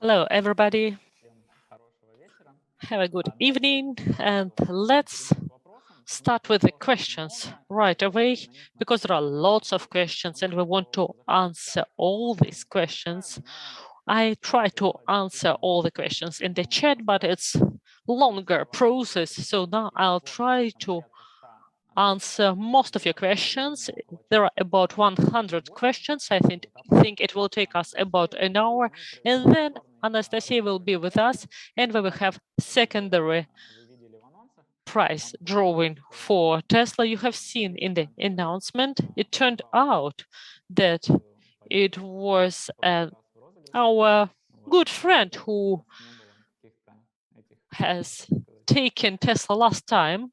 Hello, everybody. Have a good evening, and let's start with the questions right away, because there are lots of questions and we want to answer all these questions. I try to answer all the questions in the chat, but it's longer process, so now I'll try to answer most of your questions. There are about 100 questions. I think it will take us about an hour, and then Anastasia will be with us, and we will have secondary prize drawing for Tesla. You have seen in the announcement, it turned out that it was our good friend who has taken Tesla last time.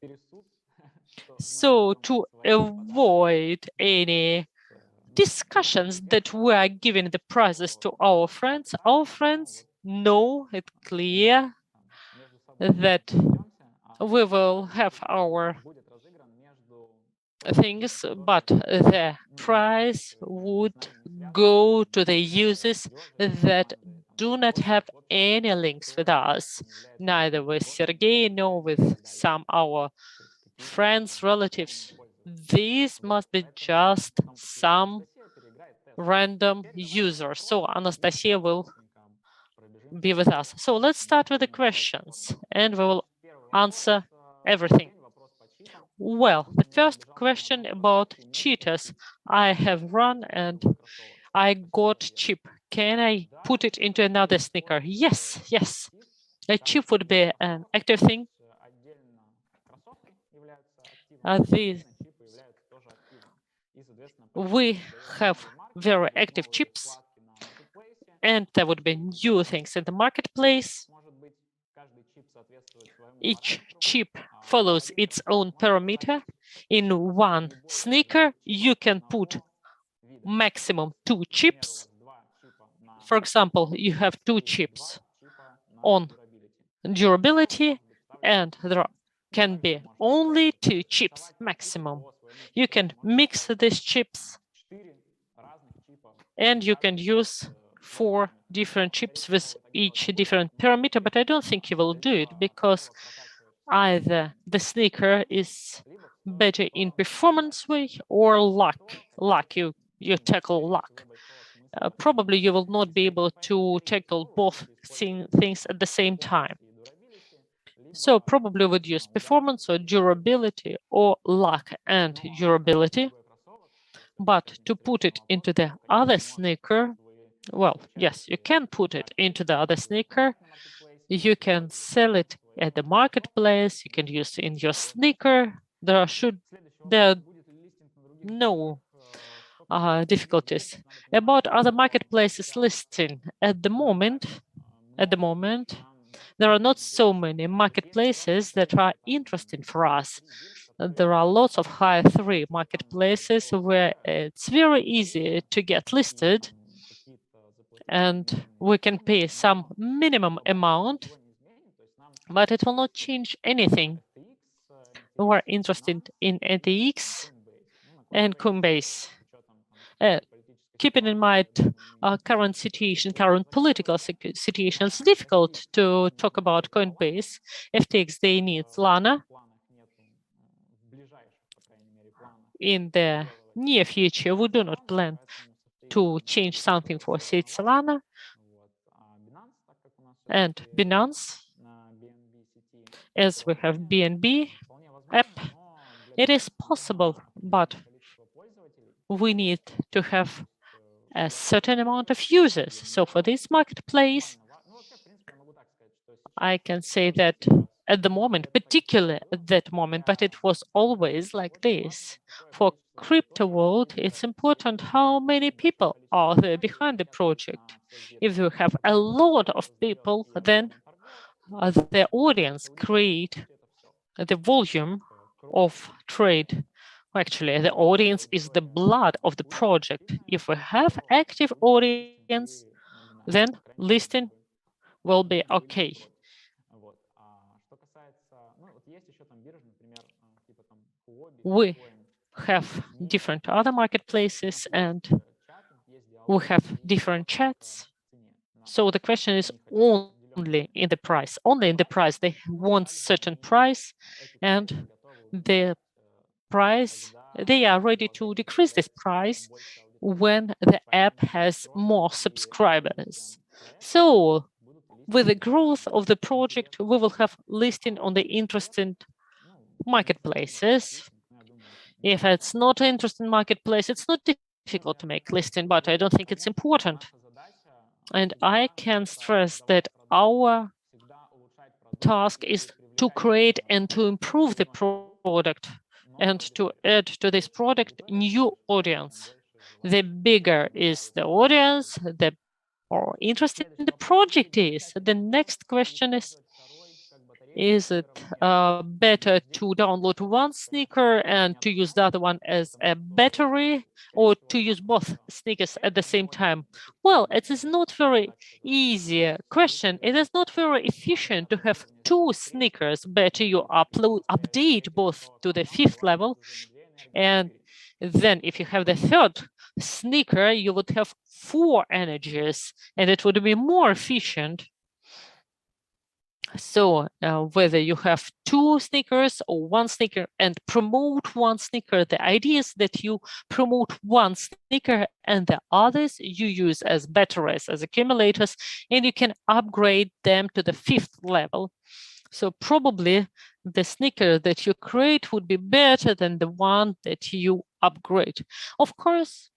So to avoid any discussions that we are giving the prizes to our friends know it clear that we will have our things, but the prize would go to the users that do not have any links with us, neither with Sergey nor with some our friends, relatives. These must be just some random user. So Anastasia will be with us. So let's start with the questions and we will answer everything. Well, the first question about cheaters. I have run and I got chip. Can I put it into another sneaker? Yes, yes. A chip would be an active thing. We have very active chips, and there would be new things in the marketplace. Each chip follows its own parameter. In one sneaker, you can put maximum 2 chips. For example, you have 2 chips on durability, and there can be only 2 chips maximum. You can mix these chips, and you can use 4 different chips with each different parameter, but I don't think you will do it because either the sneaker is better in performance way or luck. You tackle luck. Probably you will not be able to tackle both things at the same time. So probably would use performance or durability or luck and durability. But to put it into the other sneaker, well, yes, you can put it into the other sneaker. You can sell it at the marketplace. You can use it in your sneaker. There are no difficulties. About other marketplaces listing at the moment, there are not so many marketplaces that are interesting for us. There are lots of high 3 marketplaces where it's very easy to get listed, and we can pay some minimum amount, but it will not change anything. We are interested in ATX and Coinbase. Keeping in mind current situation, current political situation, it's difficult to talk about Coinbase. FTX, they need Lana. In the near future, we do not plan to change something for Solana and Binance, as we have BNB app. It is possible, but we need to have a certain amount of users. So for this marketplace, I can say that at the moment, particularly at that moment, but it was always like this. For crypto world, it's important how many people are there behind the project. If you have a lot of people, then the audience create the volume of trade. Actually, the audience is the blood of the project. If we have active audience, then listing will be okay. We have different other marketplaces and we have different chats. So the question is only in the price. Only in the price. They want certain price, and the price, they are ready to decrease this price when the app has more subscribers. So with the growth of the project, we will have listing on the interesting marketplaces. If it's not an interesting marketplace, it's not difficult to make listing, but I don't think it's important. And I can stress that our task is to create and to improve the product and to add to this product new audience. The bigger is the audience, the more interesting the project is. The next question is it better to download one sneaker and to use the other one as a battery, or to use both sneakers at the same time? Well, it is not very easy question. It is not very efficient to have two sneakers. Better you update both to the 5th level, and then if you have the 3rd sneaker, you would have 4 energies, and it would be more efficient. So whether you have 2 sneakers or 1 sneaker and promote 1 sneaker, the idea is that you promote 1 sneaker and the others you use as batteries, as accumulators, and you can upgrade them to the 5th level. So probably the sneaker that you create would be better than the one that you upgrade. Of course,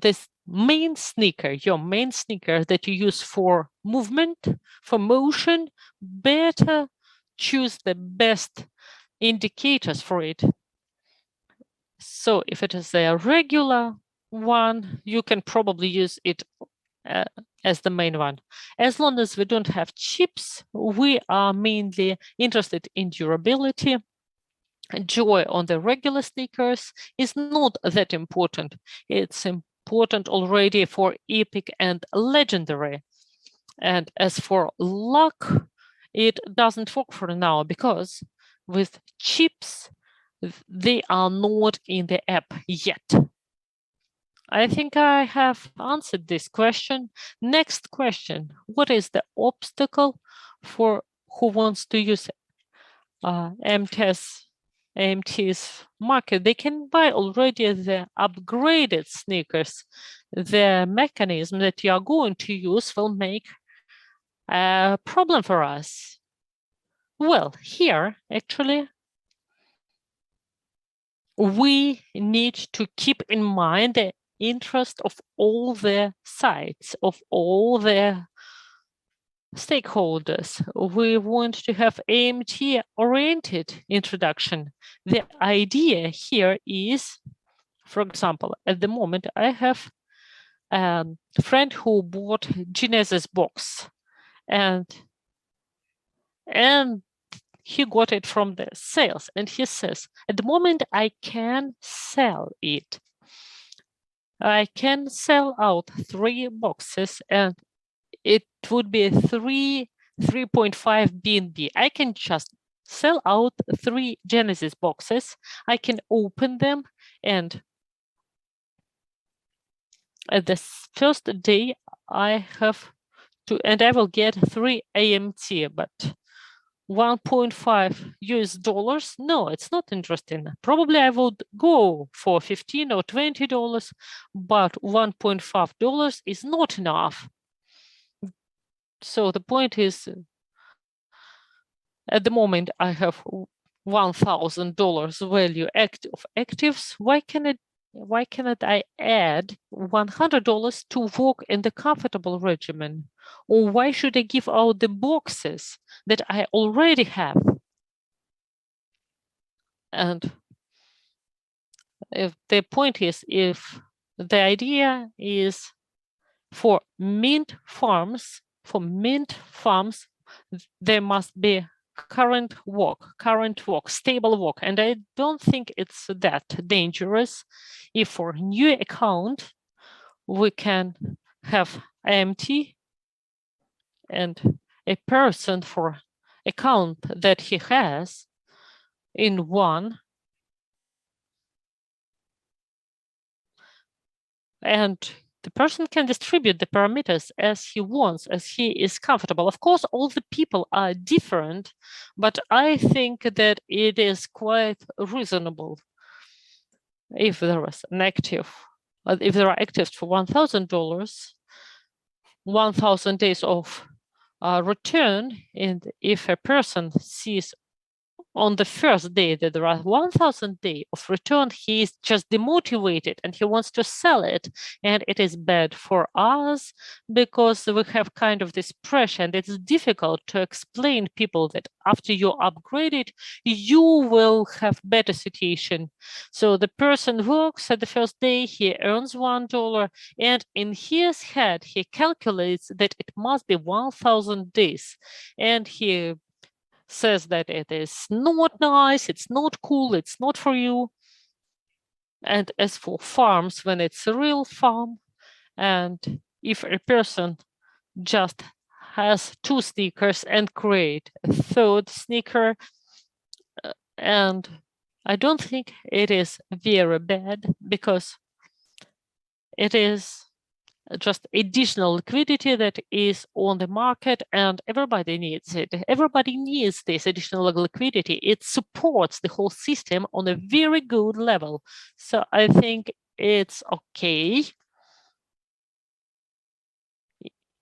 this main sneaker, your main sneaker that you use for movement, for motion, better choose the best indicators for it. So if it is a regular one, you can probably use it as the main one. As long as we don't have chips, we are mainly interested in durability. Joy on the regular sneakers is not that important. It's important already for epic and legendary. And as for luck, it doesn't work for now because with chips, they are not in the app yet. I think I have answered this question. Next question, what is the obstacle for who wants to use AMT's market? They can buy already the upgraded sneakers. The mechanism that you are going to use will make a problem for us. Well, here, actually, we need to keep in mind the interest of all the sides, of all the stakeholders. We want to have AMT-oriented introduction. The idea here is, for example, at the moment, I have a friend who bought Genesis box, and he got it from the sales, and he says, at the moment, I can sell it. I can sell out 3 boxes, and it would be 3.5 BNB. I can just sell out 3 Genesis boxes. I can open them, and at the first day I have to, and I will get 3 AMT, but 1.5 US dollars, no, it's not interesting. Probably I would go for $15 or $20, but $1.5 is not enough. So the point is, at the moment I have $1,000 value of actives. Why cannot I add $100 to work in the comfortable regimen? Or why should I give out the boxes that I already have? And if the point is, if the idea is for mint farms, there must be current work, stable work. And I don't think it's that dangerous if for new account, we can have AMT and a person for account that he has in one, and The person can distribute the parameters as he wants, as he is comfortable. Of course, all the people are different, but I think that it is quite reasonable if there was an active, if there are actives for $1,000, 1,000 days of return, and if a person sees on the first day that there are 1,000 days of return, he is just demotivated and he wants to sell it. And it is bad for us because we have kind of this pressure, and it's difficult to explain people that after you upgrade it, you will have better situation. So the person works at the first day, he earns $1, and in his head, he calculates that it must be 1,000 days. And he says that it is not nice, it's not cool, it's not for you. And as for farms, when it's a real farm, and if a person just has 2 sneakers and create a 3rd sneaker, and I don't think it is very bad, because it is just additional liquidity that is on the market, and everybody needs it. Everybody needs this additional liquidity. It supports the whole system on a very good level. So I think it's okay.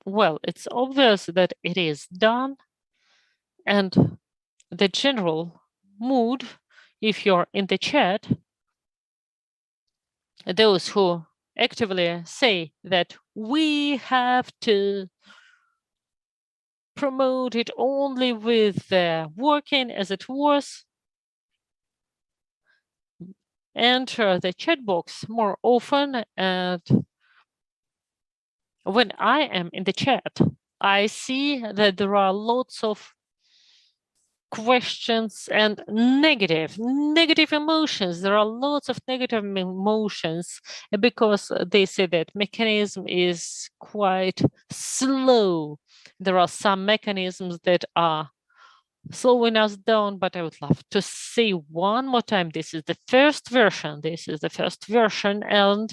Well, it's obvious that it is done, and the general mood, if you're in the chat, those who actively say that we have to promote it only with working as it was, enter the chat box more often. And when I am in the chat, I see that there are lots of questions and negative emotions. There are lots of negative emotions because they say that mechanism is quite slow. There are some mechanisms that are slowing us down, but I would love to say one more time, this is the first version. This is the first version, and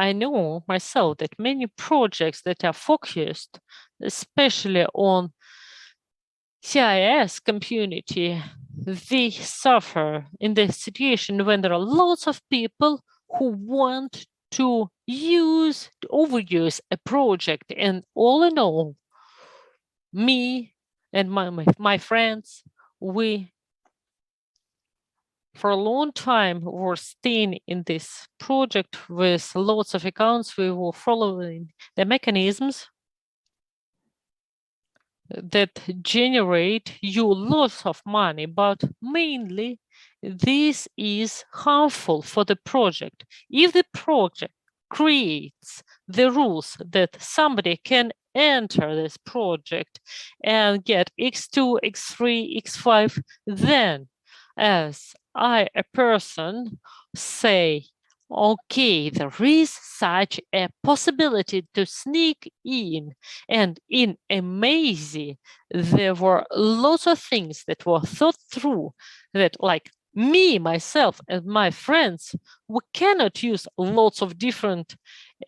I know myself that many projects that are focused, especially on CIS community, they suffer in the situation when there are lots of people who want to overuse a project. And all in all, me and my friends, we for a long time were staying in this project with lots of accounts. We were following the mechanisms that generate you lots of money, but mainly this is harmful for the project. If the project creates the rules that somebody can enter this project and get X2, X3, X5, then as I, a person, say, okay, there is such a possibility to sneak in. And in AMAZY, there were lots of things that were thought through that, like me, myself, and my friends, we cannot use lots of different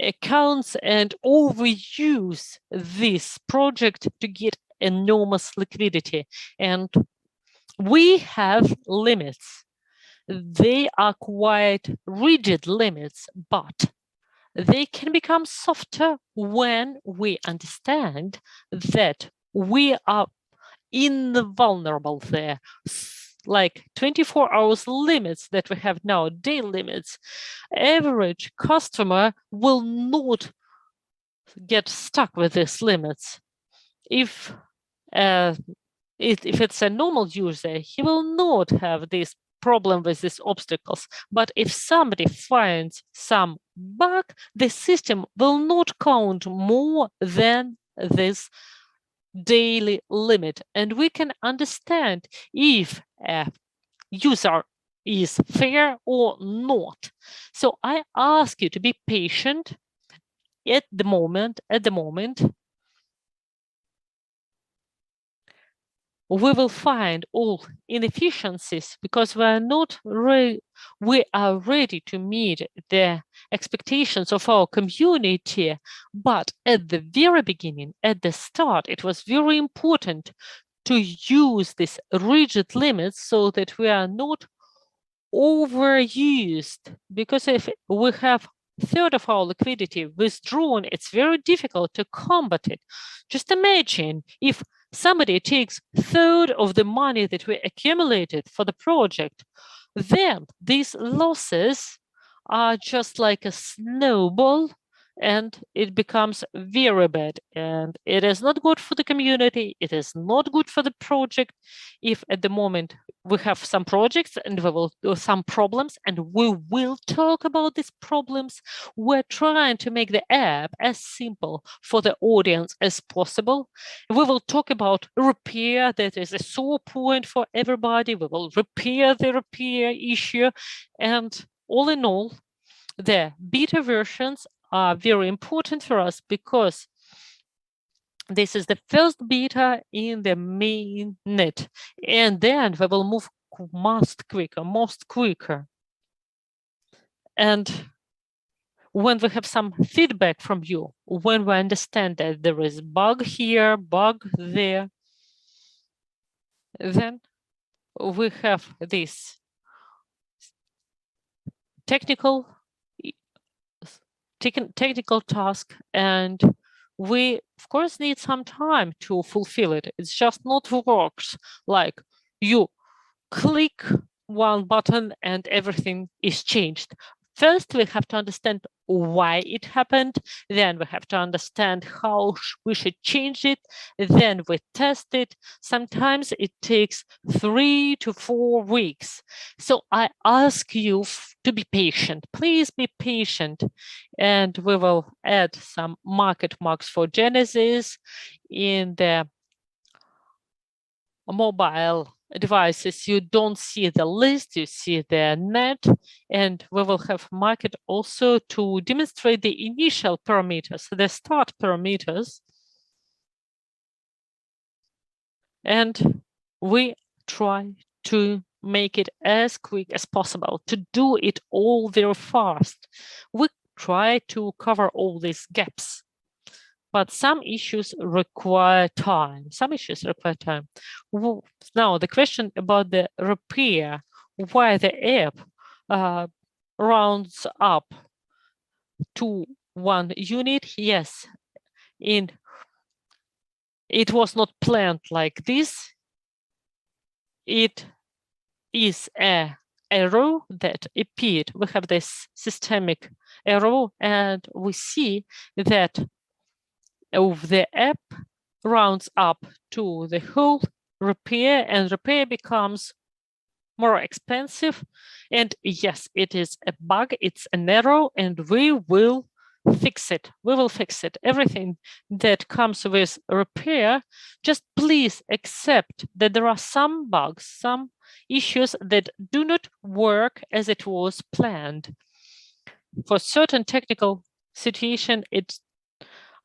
accounts and overuse this project to get enormous liquidity. And we have limits. They are quite rigid limits, but they can become softer when we understand that we are invulnerable there. Like 24 hours limits that we have now, day limits, average customer will not get stuck with these limits. If it's a normal user, he will not have this problem with these obstacles. But if somebody finds some bug, the system will not count more than this daily limit. And we can understand if a user is fair or not. So I ask you to be patient at the moment. We will find all inefficiencies because we are not we are ready to meet the expectations of our community, but at the very beginning, at the start, it was very important to use these rigid limits so that we are not overused, because if we have a third of our liquidity withdrawn, it's very difficult to combat it. Just imagine if somebody takes a third of the money that we accumulated for the project, then these losses are just like a snowball, and it becomes very bad. And it is not good for the community. It is not good for the project. If at the moment we have some projects and we will do some problems, and we will talk about these problems, we're trying to make the app as simple for the audience as possible. We will talk about repair. That is a sore point for everybody. We will repair the repair issue. And all in all, the beta versions are very important for us because this is the first beta in the main net, and then we will move most quicker. And when we have some feedback from you, when we understand that there is bug here, bug there, then we have this technical task, and we of course need some time to fulfill it. It's just not works like you click one button and everything is changed. First, we have to understand why it happened. Then we have to understand how we should change it. Then we test it. Sometimes it takes 3 to 4 weeks. So I ask you to be patient. Please be patient. And we will add some market marks for Genesis in the mobile devices. You don't see the list, you see the net, and we will have market also to demonstrate the initial parameters, the start parameters. And we try to make it as quick as possible, to do it all very fast. We try to cover all these gaps. But some issues require time. Now, the question about the repair, why the app rounds up to 1 unit. Yes, it was not planned like this. It is an error that appeared. We have this systemic error, and we see that of the app rounds up to the whole repair, and repair becomes more expensive. And yes, it is a bug, it's an error, and we will fix it. We will fix it. Everything that comes with repair, just please accept that there are some bugs, some issues that do not work as it was planned. For certain technical situation,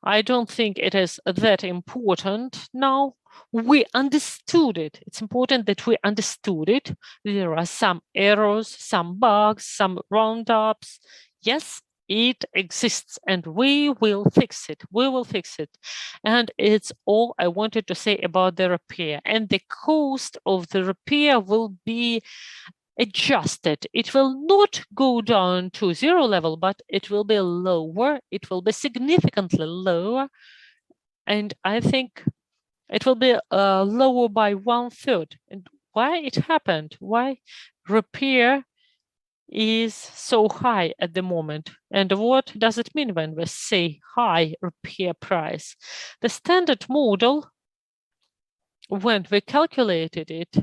I don't think it is that important now. We understood it. It's important that we understood it. There are some errors, some bugs, some roundups. Yes, it exists, and we will fix it. We will fix it. And it's all I wanted to say about the repair. And the cost of the repair will be adjusted. It will not go down to 0 level, but it will be lower. It will be significantly lower. And I think it will be lower by 1/3. And why it happened? Why repair is so high at the moment? And what does it mean when we say high repair price? The standard model, when we calculated it,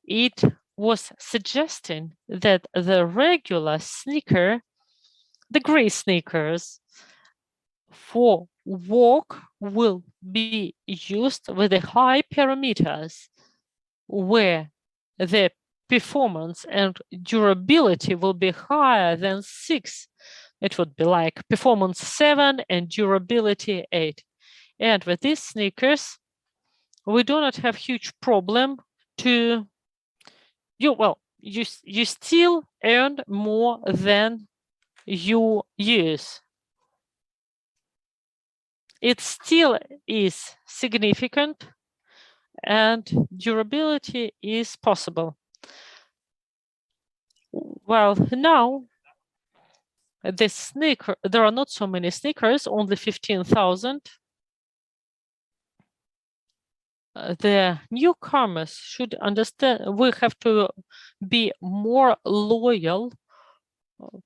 it was suggesting that the regular sneaker, the gray sneakers, for work will be used with the high parameters, where the performance and durability will be higher than 6. It would be like performance 7 and durability 8. And with these sneakers, we do not have huge problem to well, you still earn more than you use. It still is significant, and durability is possible. Well, now there are not so many sneakers, only 15,000. The newcomers should understand we have to be more loyal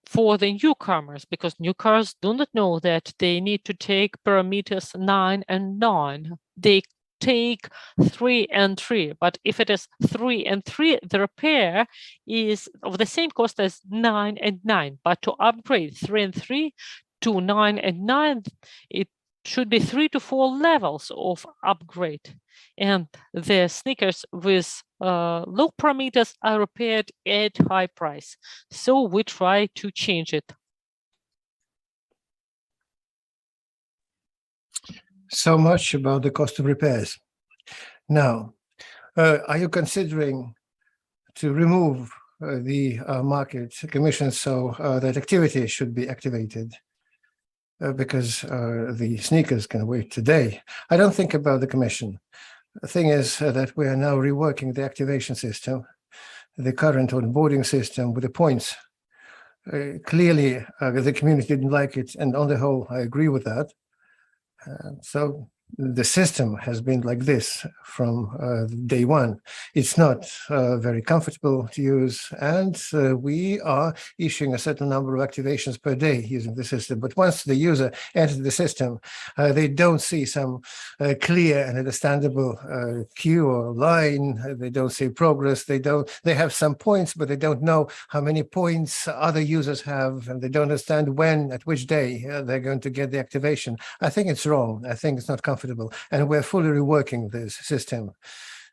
for the newcomers, because newcomers do not know that they need to take parameters 9 and 9. They take 3 and 3, but if it is 3 and 3, the repair is of the same cost as 9 and 9. But to upgrade 3 and 3 to 9 and 9, it should be 3 to 4 levels of upgrade. And the sneakers with low parameters are repaired at high price. So we try to change it. So much about the cost of repairs. Now, are you considering to remove the market commission so that activity should be activated? Because the sneakers can wait today. I don't think about the commission. The thing is that we are now reworking the activation system, the current onboarding system with the points. Clearly, the community didn't like it, and on the whole, I agree with that. So the system has been like this from day one. It's not very comfortable to use, and we are issuing a certain number of activations per day using the system. But once the user enters the system, they don't see some clear and understandable queue or line. They don't see progress. They have some points, but they don't know how many points other users have, and they don't understand when, at which day they're going to get the activation. I think it's wrong. I think it's not comfortable. And we're fully reworking this system.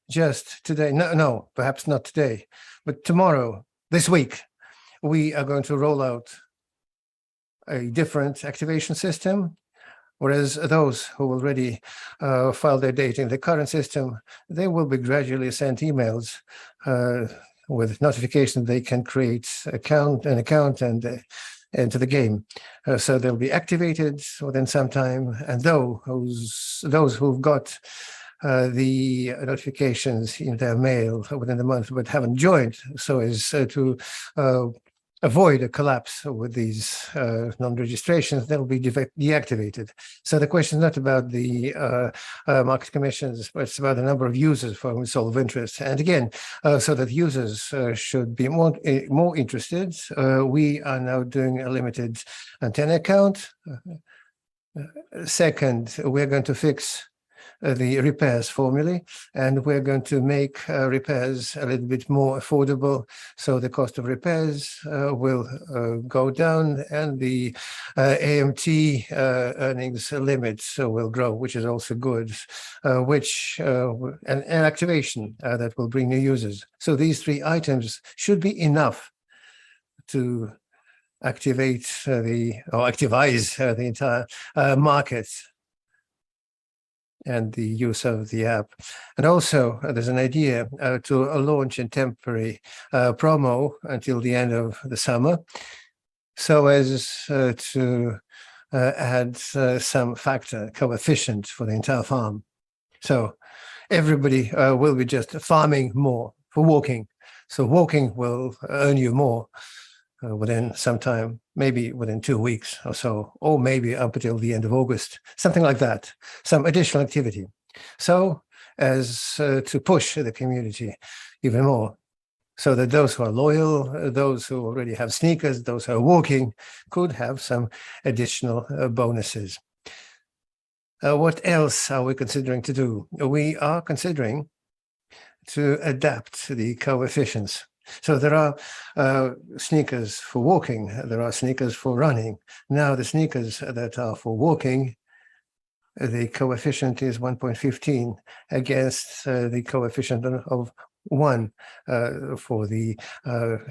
Just today, no, perhaps not today, but tomorrow, this week, we are going to roll out a different activation system, whereas those who already filed their data in the current system, they will be gradually sent emails with notification they can create an account and into the game. So they'll be activated within some time, and those who've got the notifications in their mail within the month but haven't joined, so as to avoid a collapse with these non-registrations, they'll be deactivated. So the question is not about the market commissions, but it's about the number of users for whom it's all of interest. And again, so that users should be more interested, we are now doing a limited antenna account. Second, we're going to fix the repairs formulae, and we're going to make repairs a little bit more affordable, so the cost of repairs will go down, and the AMT earnings limits will grow, which is also good, and activation that will bring new users. So these three items should be enough to activate activize the entire market and the use of the app. And also, there's an idea to launch a temporary promo until the end of the summer, so as to add some factor coefficient for the entire farm. So everybody will be just farming more for walking. So walking will earn you more within some time, maybe within 2 weeks or so, or maybe up until the end of August, something like that, some additional activity. So as to push the community even more, so that those who are loyal, those who already have sneakers, those who are walking, could have some additional bonuses. What else are we considering to do? We are considering to adapt the coefficients. So there are sneakers for walking, there are sneakers for running. Now the sneakers that are for walking, the coefficient is 1.15 against the coefficient of 1 for the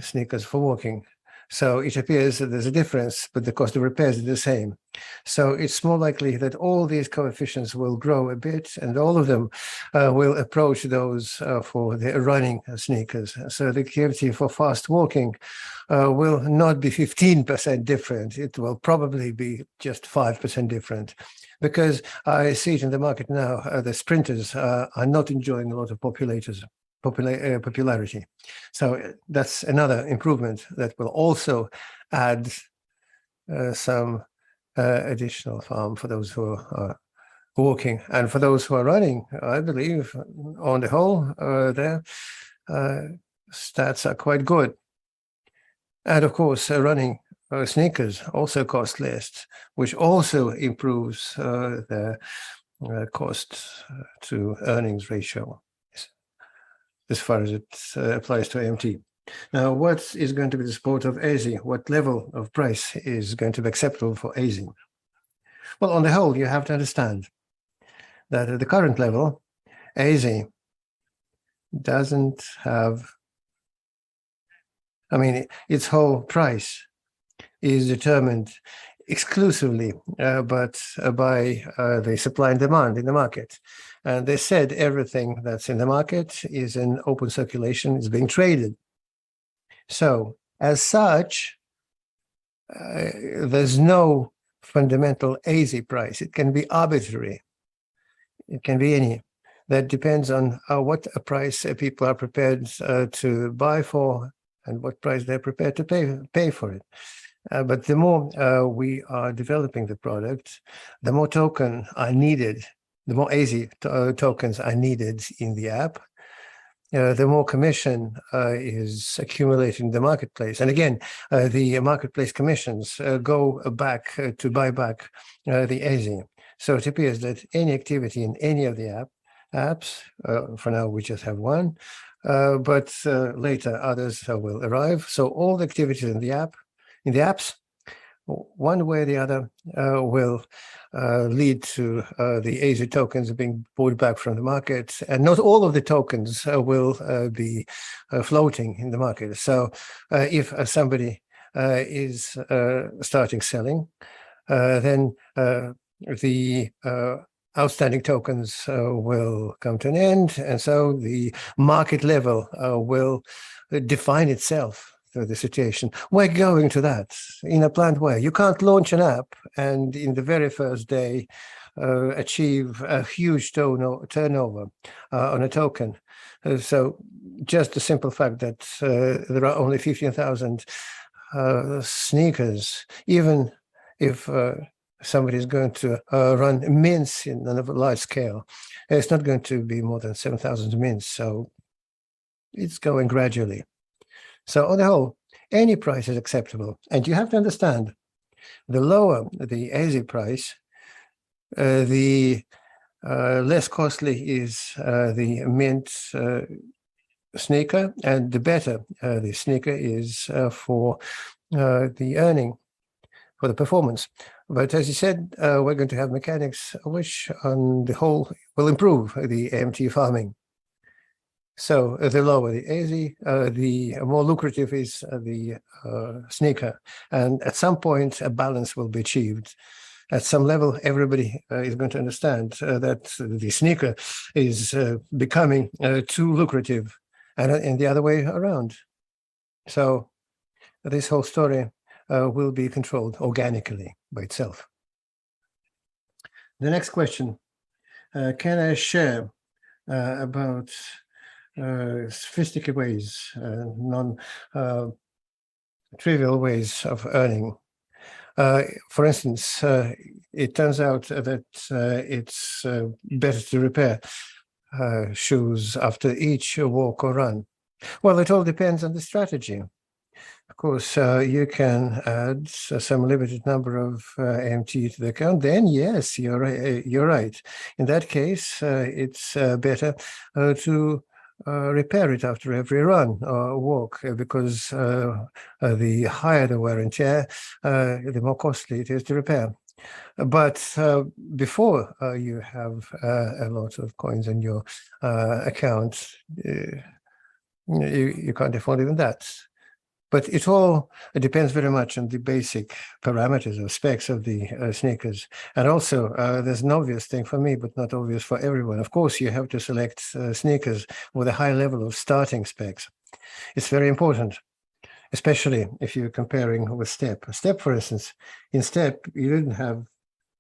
sneakers for walking. So it appears that there's a difference, but the cost of repairs is the same. So it's more likely that all these coefficients will grow a bit, and all of them will approach those for the running sneakers. So the activity for fast walking will not be 15% different. It will probably be just 5% different, because I see it in the market now. The sprinters are not enjoying a lot of popularity. So that's another improvement that will also add some additional farm for those who are walking. And for those who are running, I believe on the whole, their stats are quite good. And of course, running sneakers also cost less, which also improves the cost to earnings ratio, as far as it applies to AMT. Now, what is going to be the support of AZY? What level of price is going to be acceptable for AZY? Well, on the whole, you have to understand that at the current level, AZY doesn't have, I mean, its whole price is determined exclusively but by the supply and demand in the market. And they said everything that's in the market is in open circulation, is being traded. So as such, there's no fundamental AZY price. It can be arbitrary. It can be any. That depends on what a price people are prepared to buy for and what price they're prepared to pay for it. But the more we are developing the product, the more tokens are needed, the more AZY tokens are needed in the app, the more commission is accumulating in the marketplace. And again, the marketplace commissions go back to buy back the AZY. So it appears that any activity in any of the apps, for now we just have one, but later others will arrive. So all the activities in the apps, one way or the other, will lead to the AZY tokens being bought back from the market, and not all of the tokens will be floating in the market. So if somebody is starting selling, then the outstanding tokens will come to an end, and so the market level will define itself through the situation. We're going to that in a planned way. You can't launch an app and in the very first day achieve a huge turnover on a token. So just the simple fact that there are only 15,000 sneakers, even if somebody is going to run mints on a large scale, it's not going to be more than 7,000 mints. So it's going gradually. So on the whole, any price is acceptable. And you have to understand, the lower the AZY price, the less costly is the mint sneaker, and the better the sneaker is for the earning, for the performance. But as you said, we're going to have mechanics which on the whole will improve the AMT farming. So the lower the AZY, the more lucrative is the sneaker. And at some point, a balance will be achieved. At some level, everybody is going to understand that the sneaker is becoming too lucrative, and the other way around. So this whole story will be controlled organically by itself. The next question, can I share about sophisticated ways, non-trivial ways of earning? For instance, it turns out that it's better to repair shoes after each walk or run. Well, it all depends on the strategy. Of course, you can add some limited number of AMT to the account. Then, yes, you're right. In that case, it's better to repair it after every run or walk, because the higher the wear and tear, the more costly it is to repair. But before you have a lot of coins in your account, you can't afford even that. But it all depends very much on the basic parameters or specs of the sneakers. And also, there's an obvious thing for me, but not obvious for everyone. Of course, you have to select sneakers with a high level of starting specs. It's very important, especially if you're comparing with Step. Step, for instance, in Step, you didn't have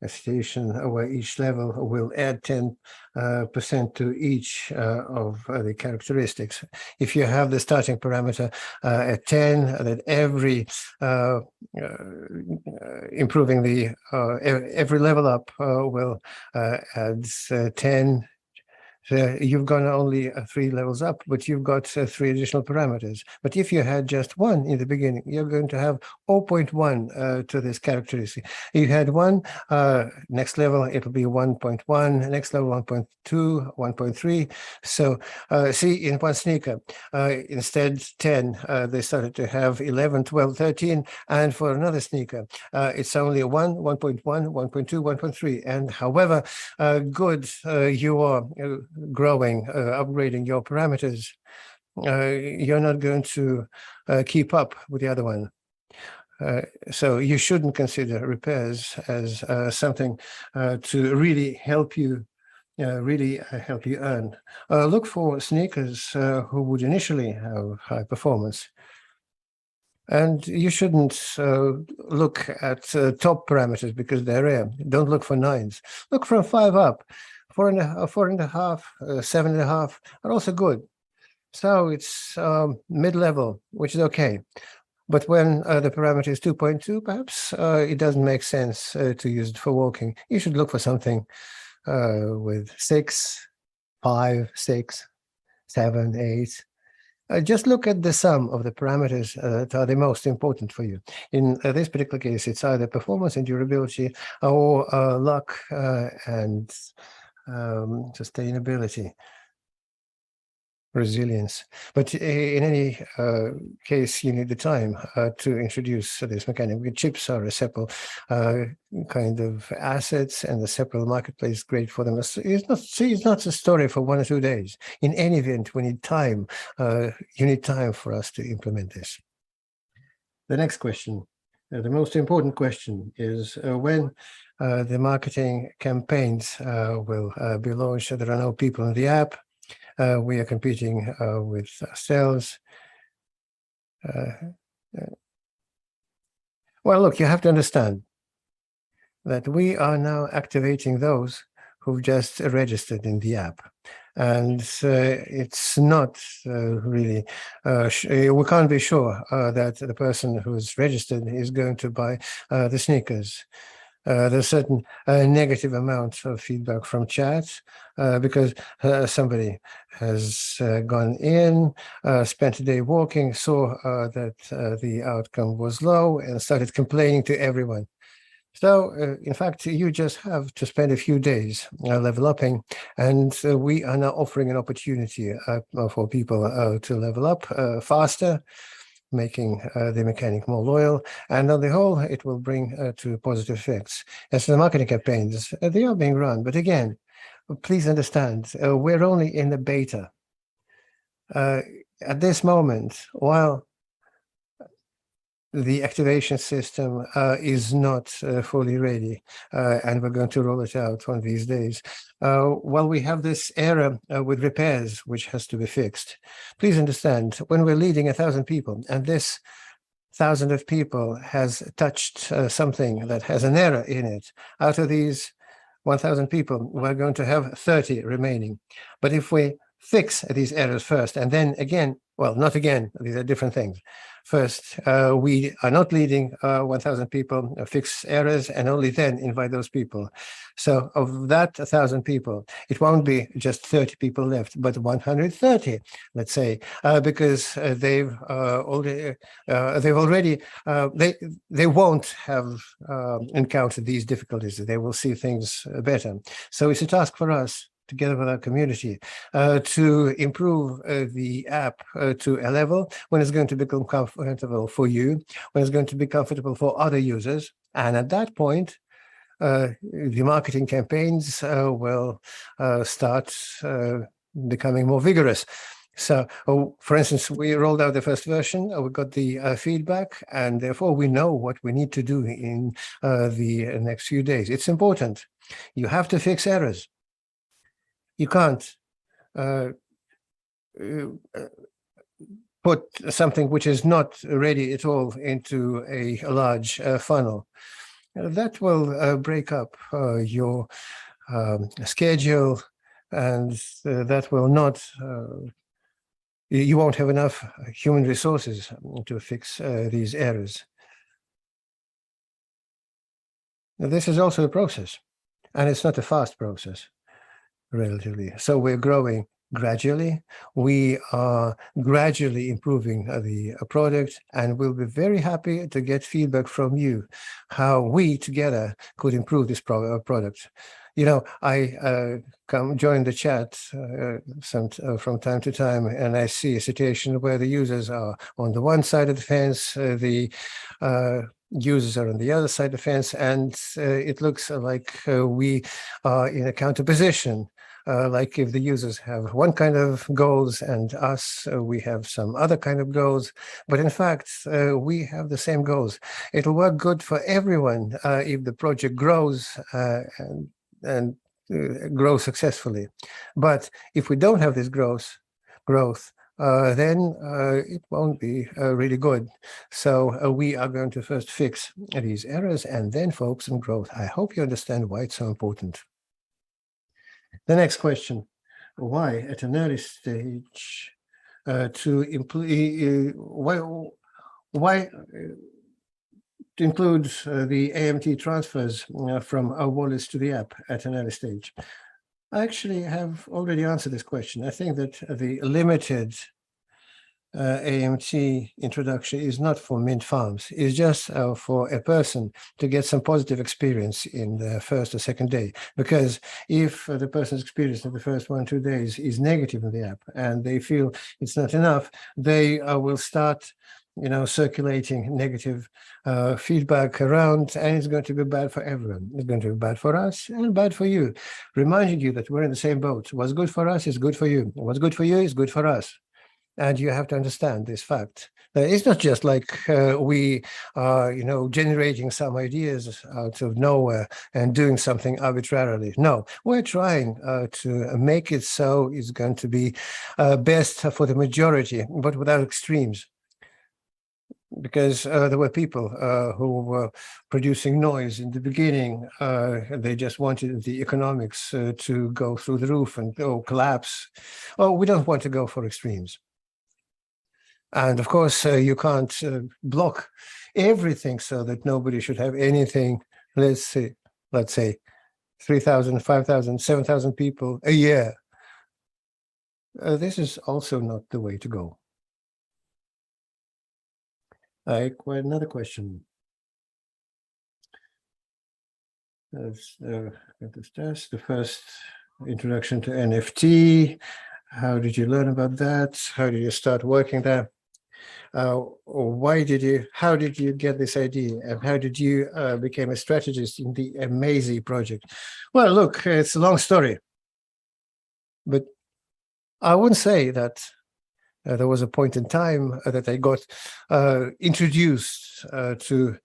a station where each level will add 10% to each of the characteristics. If you have the starting parameter at 10, that every improving the every level up will add 10. So you've gone only 3 levels up, but you've got 3 additional parameters. But if you had just 1 in the beginning, you're going to have 0.1 to this characteristic. You had 1, next level, it'll be 1.1, next level 1.2, 1.3. So see, in one sneaker, instead 10, they started to have 11, 12, 13. And for another sneaker, it's only 1, 1.1, 1.2, 1.3. And however good you are growing, upgrading your parameters, you're not going to keep up with the other one. So you shouldn't consider repairs as something to really help you earn. Look for sneakers who would initially have high performance. And you shouldn't look at top parameters because they're rare. Don't look for 9s. Look from 5 up. 4.5, 7.5 are also good. So it's mid-level, which is okay. But when the parameter is 2.2, perhaps it doesn't make sense to use it for walking. You should look for something with 6, 5, 6, 7, 8. Just look at the sum of the parameters that are the most important for you. In this particular case, it's either performance and durability or luck and sustainability, resilience. But in any case, you need the time to introduce this mechanic. Chips are a separate kind of assets, and the separate marketplace is great for them. It's not a story for 1 or 2 days. In any event, we need time. You need time for us to implement this. The next question, the most important question, is when the marketing campaigns will be launched. There are no people in the app. We are competing with ourselves. Well, look, you have to understand that we are now activating those who've just registered in the app. And it's not really, we can't be sure that the person who's registered is going to buy the sneakers. There's a certain negative amount of feedback from chat because somebody has gone in, spent a day walking, saw that the outcome was low and started complaining to everyone. So, in fact, you just have to spend a few days level upping, and we are now offering an opportunity for people to level up faster, making the mechanic more loyal, and on the whole, it will bring to positive effects. As for the marketing campaigns, they are being run, but again, please understand, we're only in the beta. At this moment, while the activation system is not fully ready, and we're going to roll it out one of these days. While we have this error with repairs, which has to be fixed, please understand, when we're leading 1,000 people, and this 1,000 of people has touched something that has an error in it, out of these 1,000 people, we're going to have 30 remaining. But if we fix these errors first, and then again, well, not again, these are different things. First, we are not leading 1,000 people, fix errors, and only then invite those people. So of that 1,000 people, it won't be just 30 people left, but 130, let's say, because they won't have encountered these difficulties. They will see things better. So it's a task for us, together with our community, to improve the app to a level when it's going to become comfortable for you, when it's going to be comfortable for other users. And at that point, the marketing campaigns will start becoming more vigorous. So, for instance, we rolled out the first version, we got the feedback, and therefore we know what we need to do in the next few days. It's important. You have to fix errors. You can't put something which is not ready at all into a large funnel. That will break up your schedule, and that will not you won't have enough human resources to fix these errors. Now, this is also a process, and it's not a fast process, relatively. So we're growing gradually. We are gradually improving the product, and we'll be very happy to get feedback from you how we together could improve this product. You know, I come join the chat from time to time, and I see a situation where the users are on the one side of the fence, the users are on the other side of the fence, and it looks like we are in a counter position. Like if the users have one kind of goals and us, we have some other kind of goals. But in fact, we have the same goals. It'll work good for everyone if the project grows and grow successfully. But if we don't have this growth, then it won't be really good. So we are going to first fix these errors and then focus on growth. I hope you understand why it's so important. The next question: why, at an early stage, why to include the AMT transfers from our wallets to the app at an early stage? I actually have already answered this question. I think that the limited AMT introduction is not for mint farms. It's just for a person to get some positive experience in the first or second day. Because if the person's experience in the first 1-2 days is negative in the app and they feel it's not enough, they will start circulating negative feedback around, and it's going to be bad for everyone. It's going to be bad for us and bad for you, reminding you that we're in the same boat. What's good for us is good for you. What's good for you is good for us. And you have to understand this fact. It's not just like we are, generating some ideas out of nowhere and doing something arbitrarily. No, we're trying to make it so it's going to be best for the majority, but without extremes. Because there were people who were producing noise in the beginning. They just wanted the economics to go through the roof and collapse. Oh, we don't want to go for extremes. And of course, you can't block everything so that nobody should have anything. Let's say 3,000, 5,000, 7,000 people a year. This is also not the way to go. Quite another question. The first introduction to NFT. How did you learn about that? How did you start working there? How did you get this idea? And how did you become a strategist in the AMAZY project? Well, look, it's a long story, but I wouldn't say that there was a point in time that I got introduced to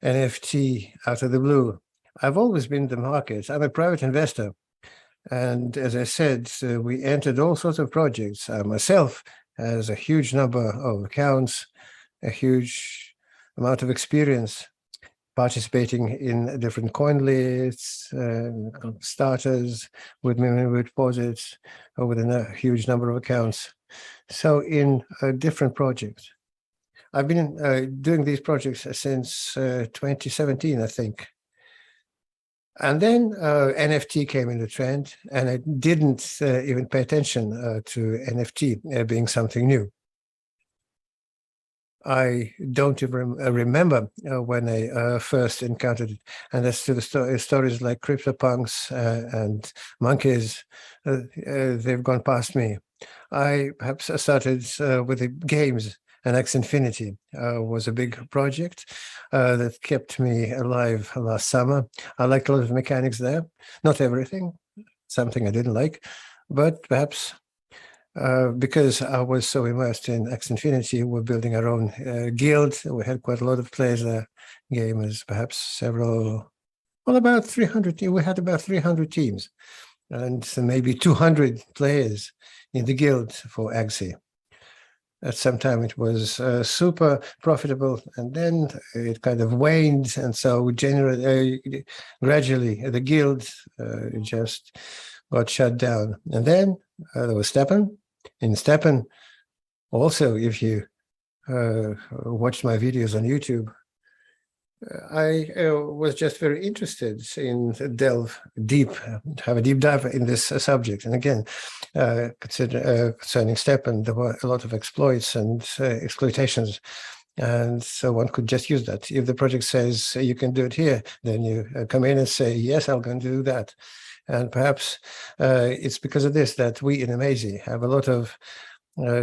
NFT out of the blue. I've always been in the market. I'm a private investor. And as I said, we entered all sorts of projects. Myself has a huge number of accounts, a huge amount of experience participating in different coin lists, starters with minimum deposits, within a huge number of accounts. So in different projects. I've been doing these projects since 2017, I think. And then NFT came in the trend, and I didn't even pay attention to NFT being something new. I don't even remember when I first encountered it. And as to the stories like CryptoPunks and monkeys, they've gone past me. I perhaps started with the games, and X Infinity was a big project that kept me alive last summer. I liked a lot of mechanics there, not everything, something I didn't like, but perhaps because I was so immersed in X Infinity, we're building our own guild. We had quite a lot of players there, gamers, perhaps several, well, about 300. We had about 300 teams and maybe 200 players in the guild for AMAZY. At some time it was super profitable, and then it kind of waned, and so gradually the guild just got shut down. And then there was Stepan. In Stepan, also, if you watched my videos on YouTube, I was just very interested in have a deep dive in this subject. And again, concerning Stepan, there were a lot of exploits and exploitations. And so one could just use that. If the project says you can do it here, then you come in and say, yes, I'm going to do that. And perhaps it's because of this that we in AMAZY have a lot of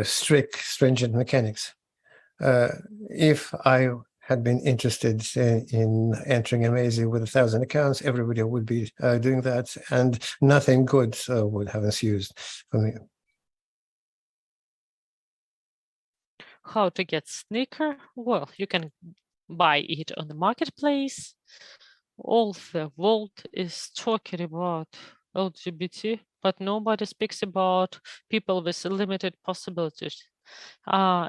strict, stringent mechanics. If I had been interested in entering AMAZY with 1,000 accounts, everybody would be doing that, and nothing good would have ensued for me. How to get sneaker? Well, you can buy it on the marketplace. All the world is talking about LGBT, but nobody speaks about people with limited possibilities.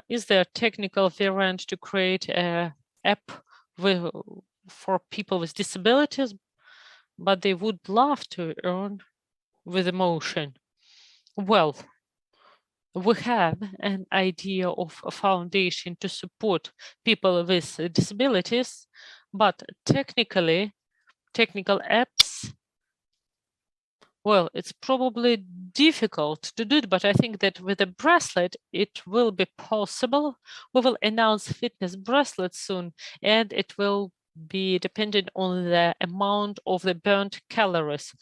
Is there a technical variant to create an app for people with disabilities, but they would love to earn with emotion? Well, we have an idea of a foundation to support people with disabilities, but technical apps, well, it's probably difficult to do it, but I think that with a bracelet, it will be possible. We will announce fitness bracelets soon, and it will be dependent on the amount of the burnt calories.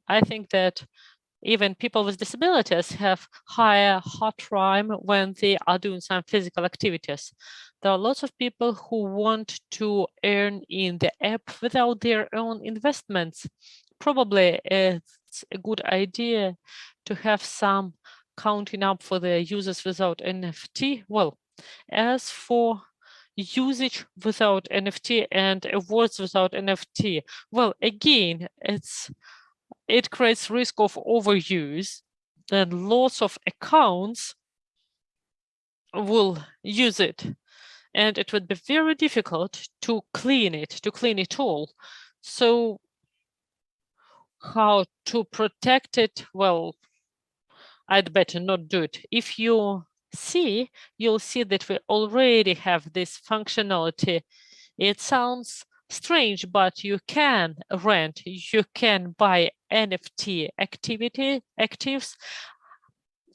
I think that even people with disabilities have higher heart rate when they are doing some physical activities. There are lots of people who want to earn in the app without their own investments. Probably it's a good idea to have some counting up for the users without NFT. Well, as for usage without NFT and awards without NFT, well, again, it creates risk of overuse, and lots of accounts will use it, and it would be very difficult to clean it all. So how to protect it? Well, I'd better not do it. If you see, you'll see that we already have this functionality. It sounds strange, but you can rent, you can buy NFT actives,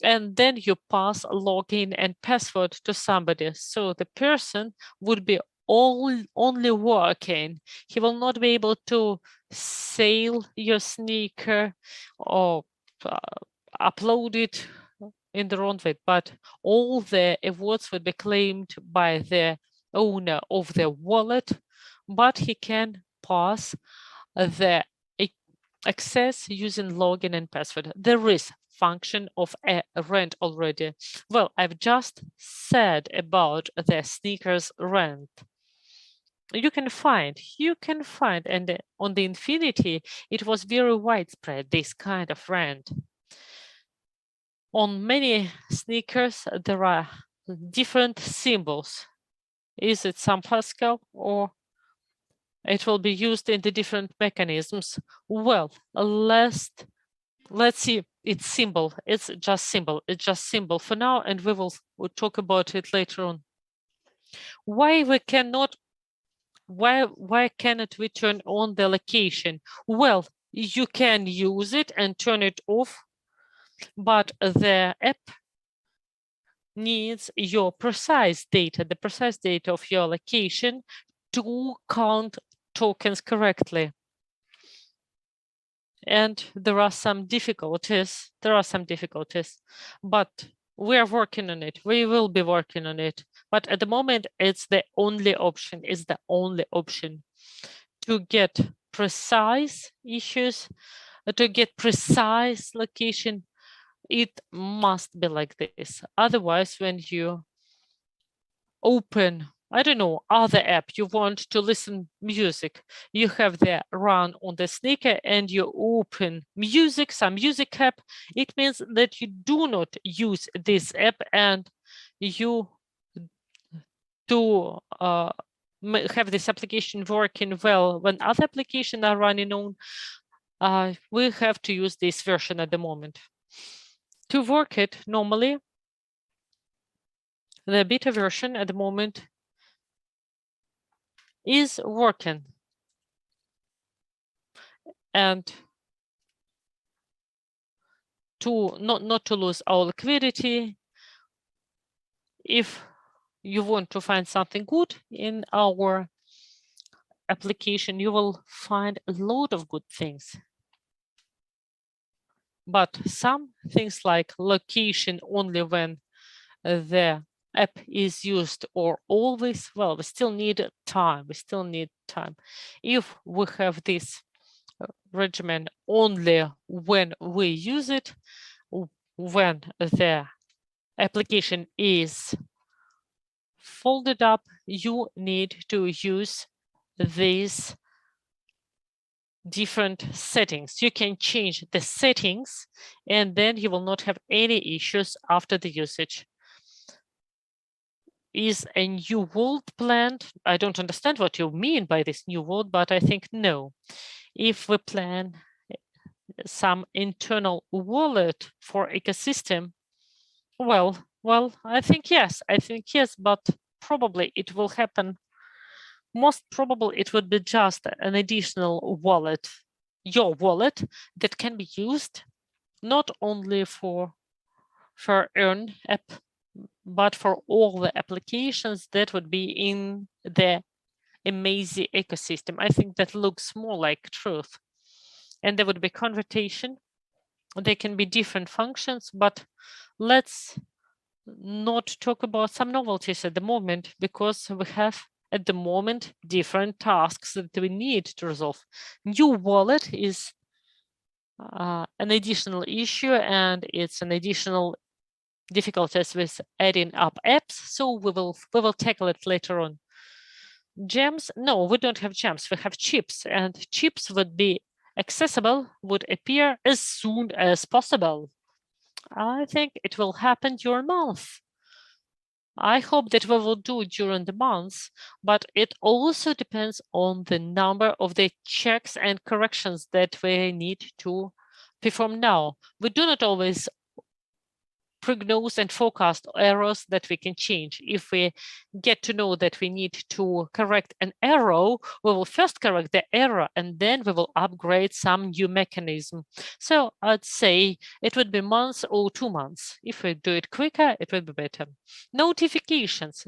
and then you pass a login and password to somebody. So the person would be only working. He will not be able to sell your sneaker or upload it in the wrong way, but all the awards would be claimed by the owner of the wallet, but he can pass the access using login and password. There is function of a rent already. Well, I've just said about the sneakers rent. You can find, and on the Infinity, it was very widespread, this kind of rent. On many sneakers, there are different symbols. Is it some Pascal, or it will be used in the different mechanisms? Well, let's see. It's symbol. It's just symbol for now, and we'll talk about it later on. Why cannot we turn on the location? Well, you can use it and turn it off, but the app needs your precise data, the precise data of your location, to count tokens correctly. And there are some difficulties. But we are working on it. We will be working on it. But at the moment, it's the only option. To get precise issues, to get precise location. It must be like this. Otherwise, when you open, I don't know, other app, you want to listen music, you have the run on the sneaker and you open music, some music app, it means that you do not use this app and you do have this application working well when other applications are running on, we have to use this version at the moment. To work it normally, the beta version at the moment is working. And to not to lose our liquidity, if you want to find something good in our application, you will find a lot of good things. But some things like location only when the app is used or always, well, we still need time. We still need time. If we have this regimen only when we use it, when the application is folded up, you need to use these different settings. You can change the settings and then you will not have any issues after the usage. Is a new world planned? I don't understand what you mean by this new world, but I think no. If we plan some internal wallet for ecosystem, well, I think yes, but probably it will happen. Most probably it would be just an additional wallet, your wallet, that can be used not only for earn app, but for all the applications that would be in the AMAZY ecosystem. I think that looks more like truth. And there would be conversion. There can be different functions, but let's not talk about some novelties at the moment, because we have at the moment different tasks that we need to resolve. New wallet is an additional issue, and it's an additional difficulties with adding up apps. So we will tackle it later on. Gems? No, we don't have gems. We have chips, and chips would be accessible, would appear as soon as possible. I think it will happen during month. I hope that we will do it during the months, but it also depends on the number of the checks and corrections that we need to perform now. We do not always prognose and forecast errors that we can change. If we get to know that we need to correct an error, we will first correct the error and then we will upgrade some new mechanism. So I'd say it would be months or 2 months. If we do it quicker, it would be better. Notifications.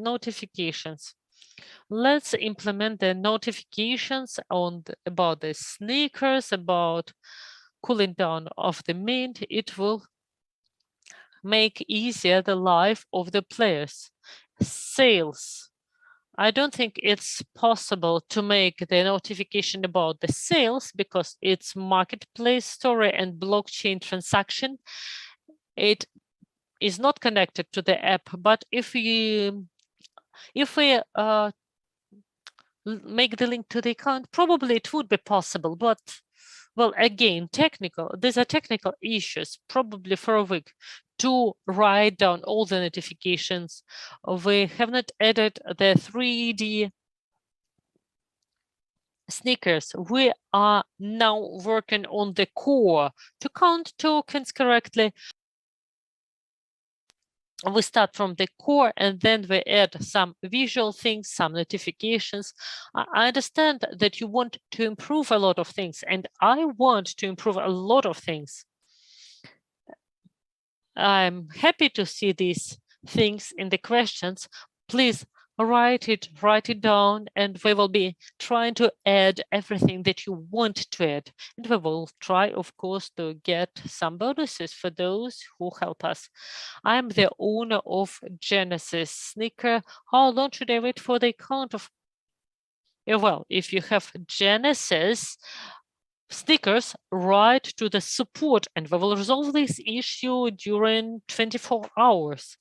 Let's implement the notifications about the sneakers, about cooling down of the mint. It will make easier the life of the players. Sales. I don't think it's possible to make the notification about the sales because it's marketplace story and blockchain transaction. It is not connected to the app, but if we make the link to the account, probably it would be possible, but well, again, these are technical issues, probably for a week, to write down all the notifications. We have not added the 3D sneakers. We are now working on the core to count tokens correctly. We start from the core and then we add some visual things, some notifications. I understand that you want to improve a lot of things, and I want to improve a lot of things. I'm happy to see these things in the questions. Please write it down, and we will be trying to add everything that you want to add. And we will try, of course, to get some bonuses for those who help us. I'm the owner of Genesis sneaker. How long should I wait for the account of? Well, if you have Genesis, sneakers right to the support, and we will resolve this issue during 24 hours.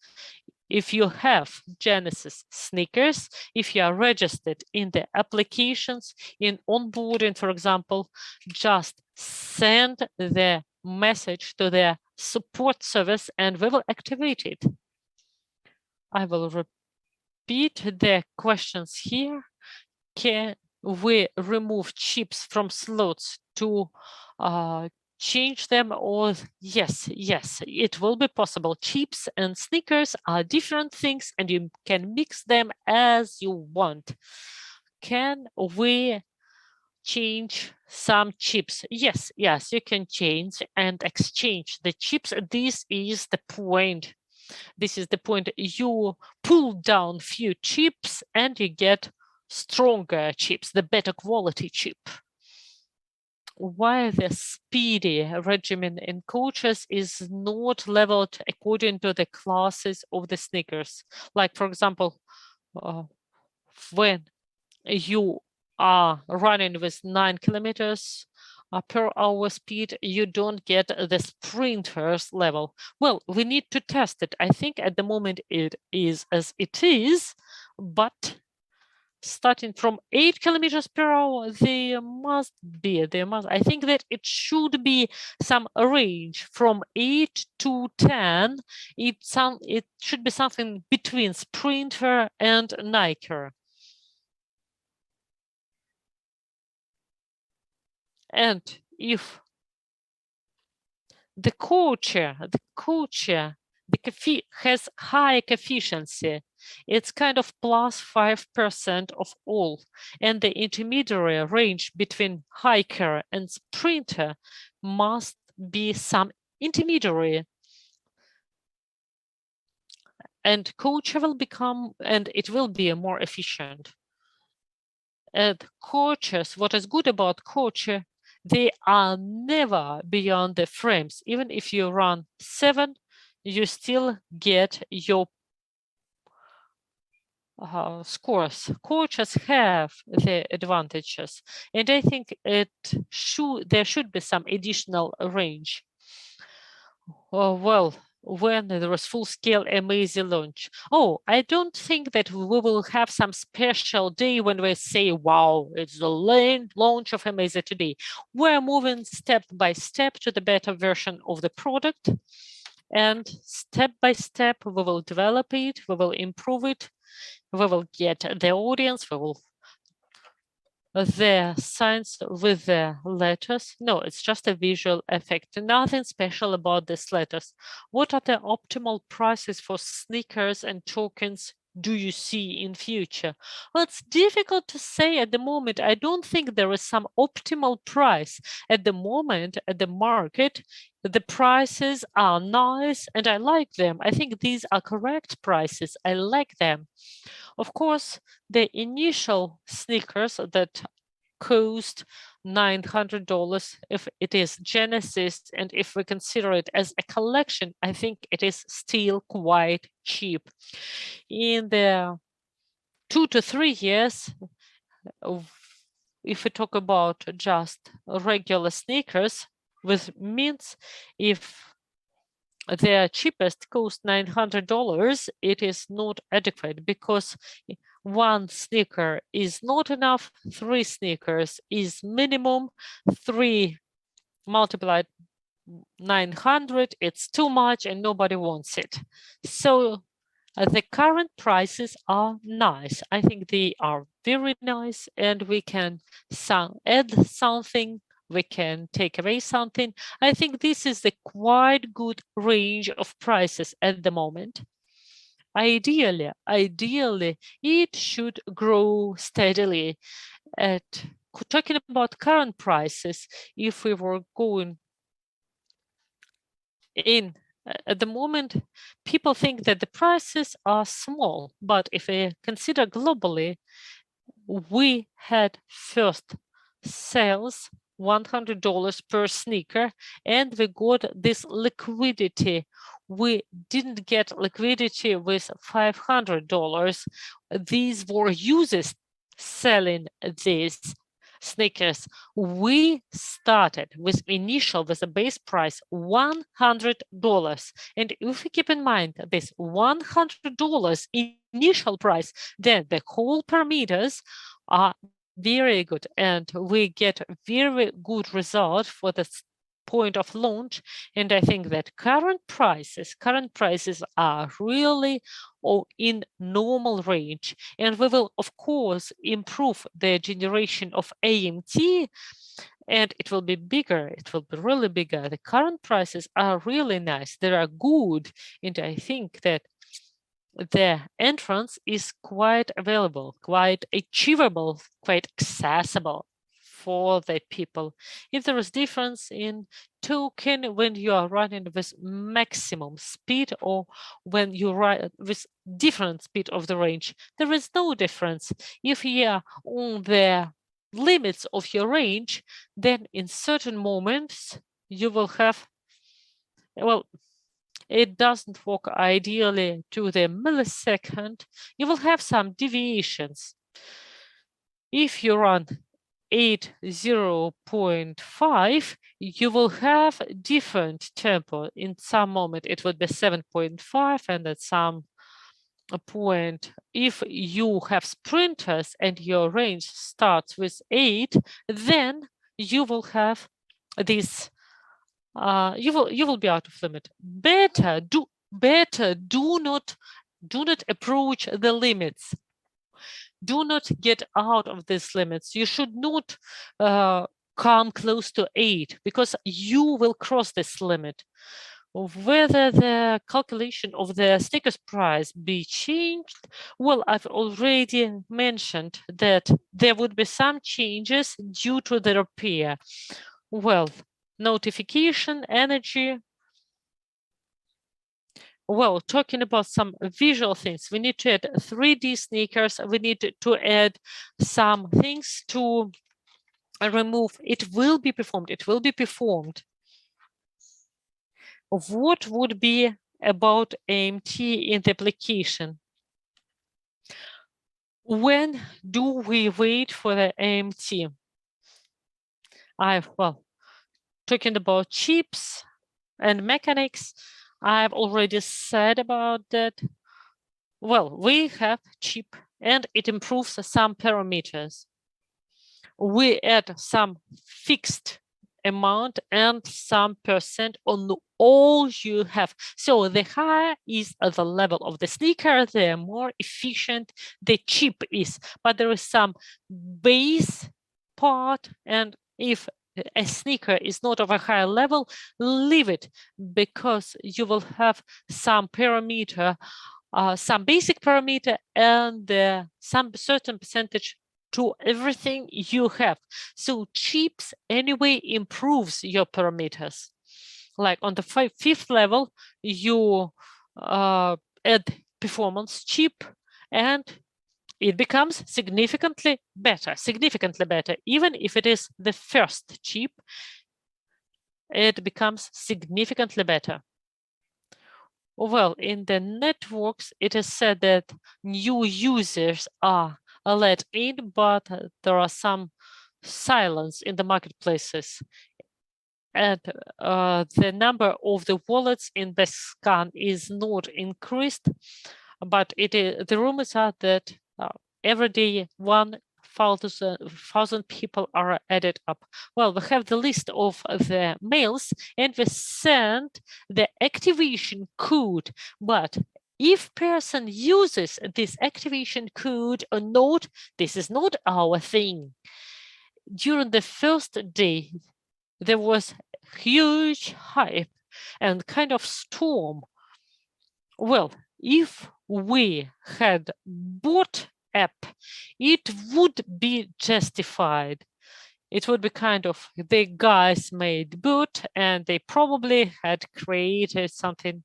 If you have Genesis sneakers, if you are registered in the applications, in onboarding, for example, just send the message to the support service and we will activate it. I will repeat the questions here. Can we remove chips from slots to change them? Or yes, it will be possible. Chips and sneakers are different things and you can mix them as you want. Can we change some chips? Yes, you can change and exchange the chips. This is the point. You pull down few chips and you get stronger chips, the better quality chip. Why the speedy regimen in coaches is not leveled according to the classes of the sneakers. Like, for example, when you are running with 9 kilometers per hour speed, you don't get the sprinters level. Well, we need to test it. I think at the moment it is as it is, but starting from 8 kilometers per hour, I think that it should be some range from 8 to 10. It should be something between sprinter and Niker. And if the queque has high efficiency, it's kind of plus 5% of all, and the intermediary range between hiker and sprinter must be some intermediary, and queque will become, and it will be more efficient. And queques, what is good about queque, they are never beyond the frames. Even if you run 7, you still get your scores. Coaches have the advantages, and I think there should be some additional range. Well, when there is full-scale AMAZY launch. Oh, I don't think that we will have some special day when we say, wow, it's the launch of AMAZY today. We're moving step by step to the better version of the product. And step by step, we will develop it, we will improve it, we will get the audience, we will the signs with the letters. No, it's just a visual effect. Nothing special about these letters. What are the optimal prices for sneakers and tokens do you see in future? Well, it's difficult to say at the moment. I don't think there is some optimal price at the moment at the market. The prices are nice and I like them. I think these are correct prices. I like them. Of course, the initial sneakers that cost $900 if it is Genesis, and if we consider it as a collection, I think it is still quite cheap. In the 2 to 3 years, if we talk about just regular sneakers, which means if the cheapest cost $900, it is not adequate because one sneaker is not enough, 3 sneakers is minimum, 3 multiplied 900, it's too much and nobody wants it. So the current prices are nice. I think they are very nice and we can add something, we can take away something. I think this is a quite good range of prices at the moment. Ideally, it should grow steadily. Talking about current prices, if we were going in at the moment, people think that the prices are small, but if we consider globally, we had first sales $100 per sneaker, and we got this liquidity. We didn't get liquidity with $500. These were users selling this. sneakers. We started with a base price $100. And if we keep in mind this $100 initial price, then the whole parameters are very good, and we get very good result for the point of launch. And I think that current prices are really in normal range, and we will of course improve the generation of AMT, and it will be bigger. It will be really bigger. The current prices are really nice. They are good, and I think that the entrance is quite available, quite achievable, quite accessible for the people. If there is difference in token when you are running with maximum speed or when you run with different speed of the range, there is no difference. If you are on the limits of your range, then in certain moments you will have, well, it doesn't work ideally to the millisecond. You will have some deviations. If you run 80.5, you will have different tempo. In some moment, it would be 7.5, and at some point, if you have sprinters and your range starts with 8, then you will have this. You will be out of limit. Better do not approach the limits. Do not get out of these limits. You should not come close to 8, because you will cross this limit. Whether the calculation of the sneakers price be changed, well, I've already mentioned that there would be some changes due to the repair. Well, notification, energy. Well, talking about some visual things, we need to add 3D sneakers. We need to add some things to remove. It will be performed. It will be performed. What would be about AMT in the application? When do we wait for the AMT? Well, talking about chips and mechanics, I've already said about that. Well, we have chip and it improves some parameters. We add some fixed amount and some percent on all you have. So the higher is the level of the sneaker, the more efficient the chip is. But there is some base part, and if a sneaker is not of a higher level, leave it, because you will have some parameter, some basic parameter, and some certain percentage to everything you have. So chips anyway improves your parameters. Like on the fifth level, you add performance chip, and it becomes significantly better, even if it is the first chip, it becomes significantly better. Well, in the networks, it is said that new users are let in, but there are some silence in the marketplaces. And the number of the wallets in Bsc Scan is not increased, but the rumors are that every day 1,000 people are added up. Well, we have the list of the mails, and we send the activation code, but if person uses this activation code or not, this is not our thing. During the first day, there was huge hype and kind of storm. Well, if we had bought app, it would be justified. It would be kind of, the guys made boot and they probably had created something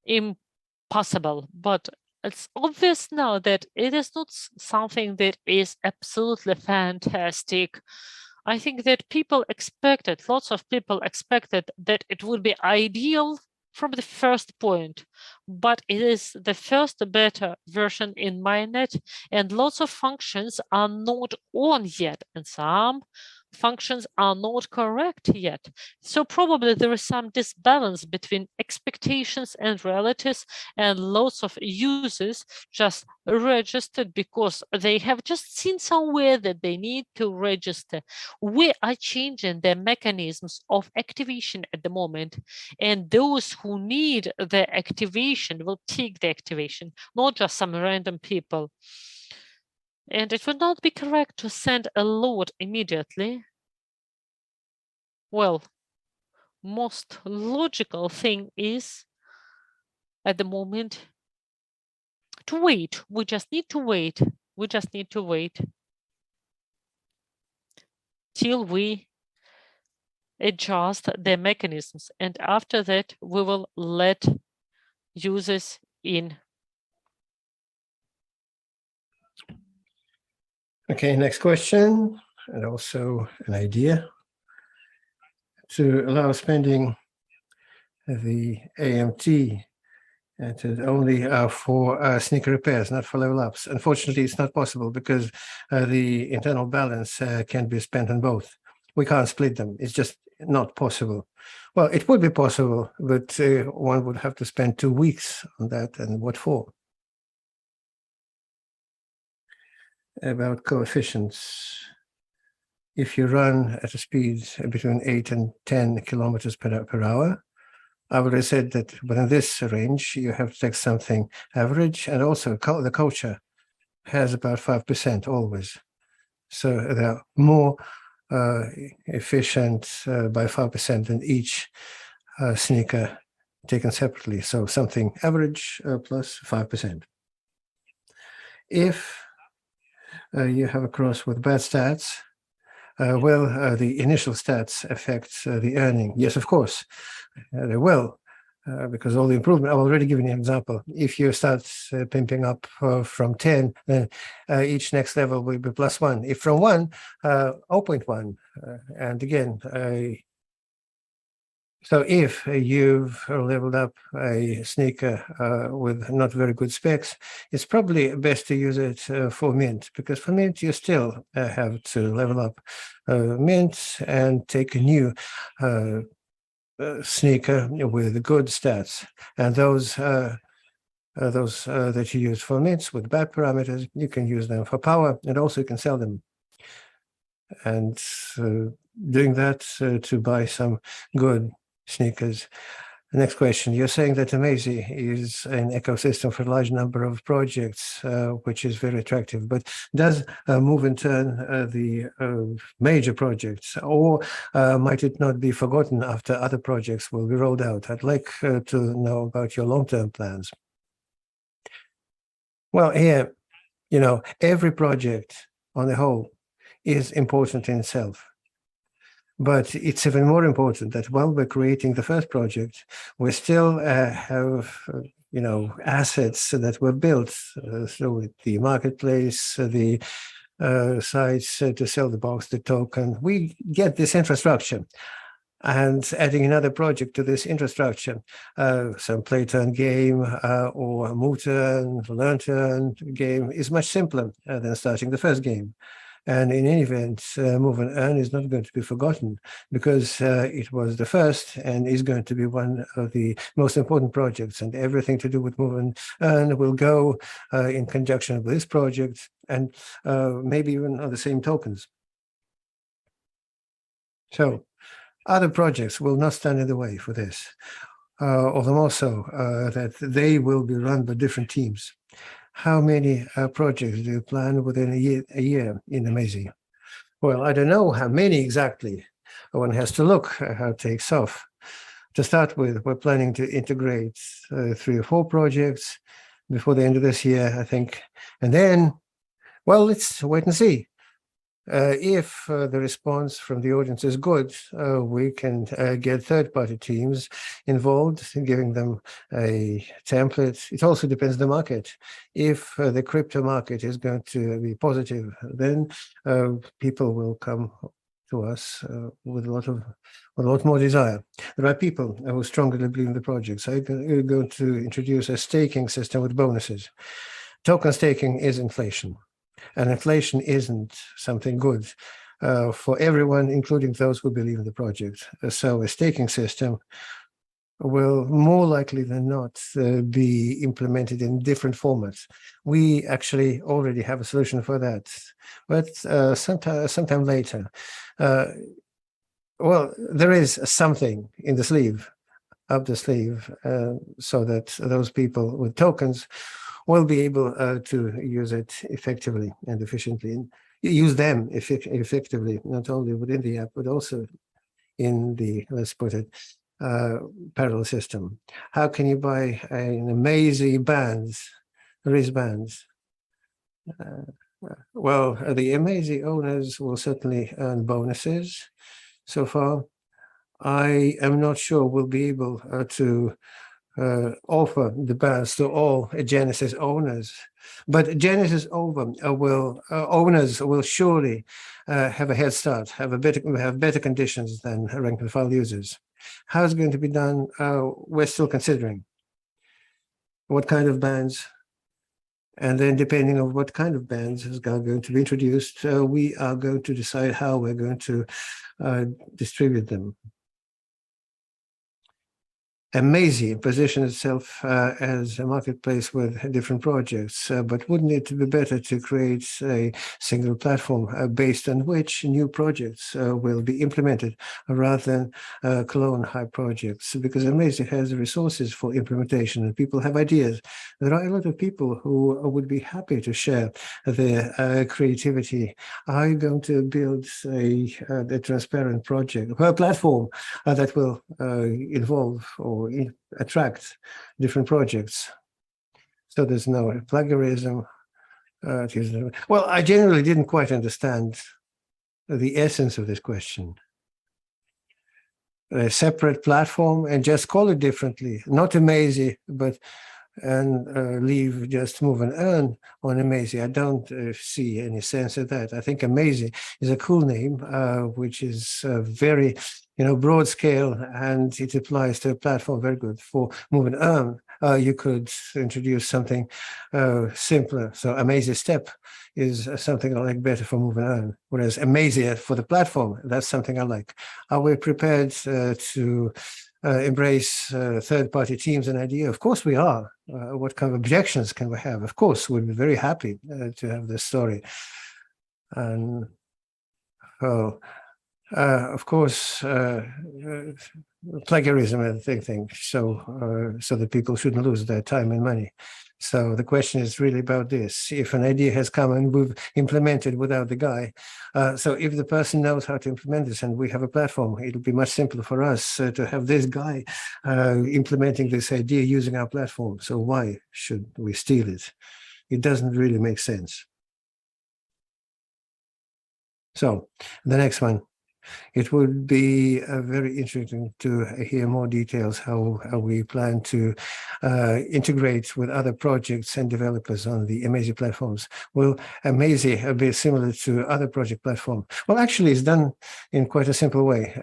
impossible, but it's obvious now that it is not something that is absolutely fantastic. I think that people expected, lots of people expected that it would be ideal from the first point, but it is the first beta version in mainnet, and lots of functions are not on yet, and some functions are not correct yet. So probably there is some disbalance between expectations and realities, and lots of users just registered because they have just seen somewhere that they need to register. We are changing the mechanisms of activation at the moment, and those who need the activation will take the activation, not just some random people. And it would not be correct to send a load immediately. Well, most logical thing is at the moment to wait. We just need to wait. We just need to wait till we adjust the mechanisms. And after that, we will let users in. Okay, next question, and also an idea to allow spending the AMT to only for sneaker repairs, not for level ups. Unfortunately, it's not possible because the internal balance can be spent on both. We can't split them. It's just not possible. Well, it would be possible, but one would have to spend 2 weeks on that. And what for? About coefficients. If you run at a speed between 8 and 10 kilometers per hour, I would have said that within this range, you have to take something average, and also the culture has about 5% always. So they're more efficient by 5% than each sneaker taken separately. So something average plus 5%. If you have a cross with bad stats, the initial stats affect the earning. Yes, of course, they will, because all the improvement, I've already given you an example. If you start pimping up from 10, then each next level will be +1. If from 1, 0.1. And again, so if you've leveled up a sneaker with not very good specs, it's probably best to use it for mint, because for mint, you still have to level up mint and take a new sneaker with good stats. And those that you use for mints with bad parameters, you can use them for power, and also you can sell them. And doing that to buy some good sneakers. The next question, you're saying that AMAZY is an ecosystem for a large number of projects, which is very attractive, but does move in turn the major projects, or might it not be forgotten after other projects will be rolled out? I'd like to know about your long-term plans. Well, here, you know, every project on the whole is important in itself. But it's even more important that while we're creating the first project, we still have, you know, assets that were built through the marketplace, the sites to sell the box, the token. We get this infrastructure. And adding another project to this infrastructure, some play turn game or move turn, learn turn game is much simpler than starting the first game. And in any event, Move and Earn is not going to be forgotten, because it was the first and is going to be one of the most important projects, and everything to do with Move and Earn will go in conjunction with this project, and maybe even on the same tokens. So other projects will not stand in the way for this, although more so that they will be run by different teams. How many projects do you plan within a year in AMAZY? Well, I don't know how many exactly. One has to look how it takes off. To start with, we're planning to integrate 3 or 4 projects before the end of this year, I think. And then, well, let's wait and see. If the response from the audience is good, we can get third-party teams involved, giving them a template. It also depends on the market. If the crypto market is going to be positive, then people will come to us with a lot more desire. There are people who strongly believe in the project. So I'm going to introduce a staking system with bonuses. Token staking is inflation, and inflation isn't something good for everyone, including those who believe in the project. So a staking system will more likely than not be implemented in different formats. We actually already have a solution for that, but sometime later. Well, there is something in the sleeve, up the sleeve, so that those people with tokens will be able to use it effectively and efficiently, and use them effectively, not only within the app, but also in the, let's put it, parallel system. How can you buy an AMAZY bands, wristbands? Well, the AMAZY owners will certainly earn bonuses. So far, I am not sure we'll be able to offer the bands to all Genesis owners, but Genesis owners will surely have a head start, have better conditions than rank and file users. How it's going to be done, we're still considering. What kind of bands, and then depending on what kind of bands is going to be introduced, we are going to decide how we're going to distribute them. AMAZY positions itself as a marketplace with different projects, but wouldn't it be better to create a single platform based on which new projects will be implemented rather than clone hype projects? Because AMAZY has resources for implementation and people have ideas. There are a lot of people who would be happy to share their creativity. Are you going to build a transparent project, a platform that will involve or attract different projects, so there's no plagiarism? Well, I generally didn't quite understand the essence of this question. A separate platform and just call it differently, not AMAZY, but leave just move and earn on AMAZY. I don't see any sense of that. I think AMAZY is a cool name, which is very, broad scale, and it applies to a platform very good. For move and earn, you could introduce something simpler. So AMAZY step is something I like better for move and earn, whereas AMAZY for the platform, that's something I like. Are we prepared to embrace third-party teams and idea? Of course we are. What kind of objections can we have? Of course, we'd be very happy to have this story. And of course, plagiarism and thing, so that people shouldn't lose their time and money. So the question is really about this. If an idea has come and we've implemented without the guy, so if the person knows how to implement this and we have a platform, it'll be much simpler for us to have this guy implementing this idea using our platform. So why should we steal it? It doesn't really make sense. So the next one. It would be very interesting to hear more details how we plan to integrate with other projects and developers on the AMAZY platforms. Will AMAZY be similar to other project platforms? Well, actually, it's done in quite a simple way.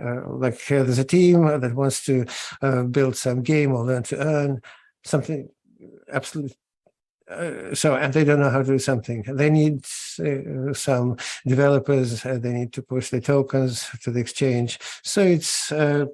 There's a team that wants to build some game or learn to earn something absolutely. And they don't know how to do something. They need some developers. They need to push the tokens to the exchange. So it's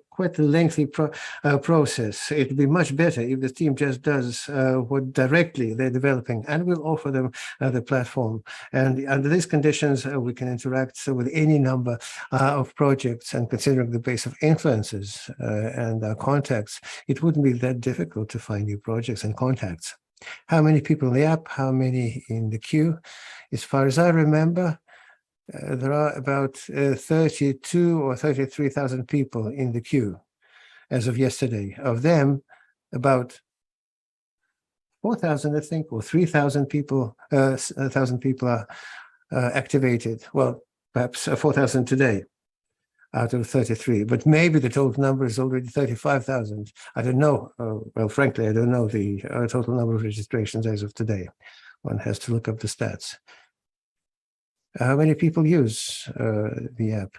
quite a lengthy process. It'd be much better if the team just does what directly they're developing, and we'll offer them the platform. And under these conditions, we can interact with any number of projects. And considering the base of influencers and contacts, it wouldn't be that difficult to find new projects and contacts. How many people in the app? How many in the queue? As far as I remember, there are about 32 or 33,000 people in the queue as of yesterday. Of them, about 4,000, I think, or 3,000 people, 1,000 people are activated. Well, perhaps 4,000 today out of 33, but maybe the total number is already 35,000. I don't know. Well, frankly, I don't know the total number of registrations as of today. One has to look up the stats. How many people use the app?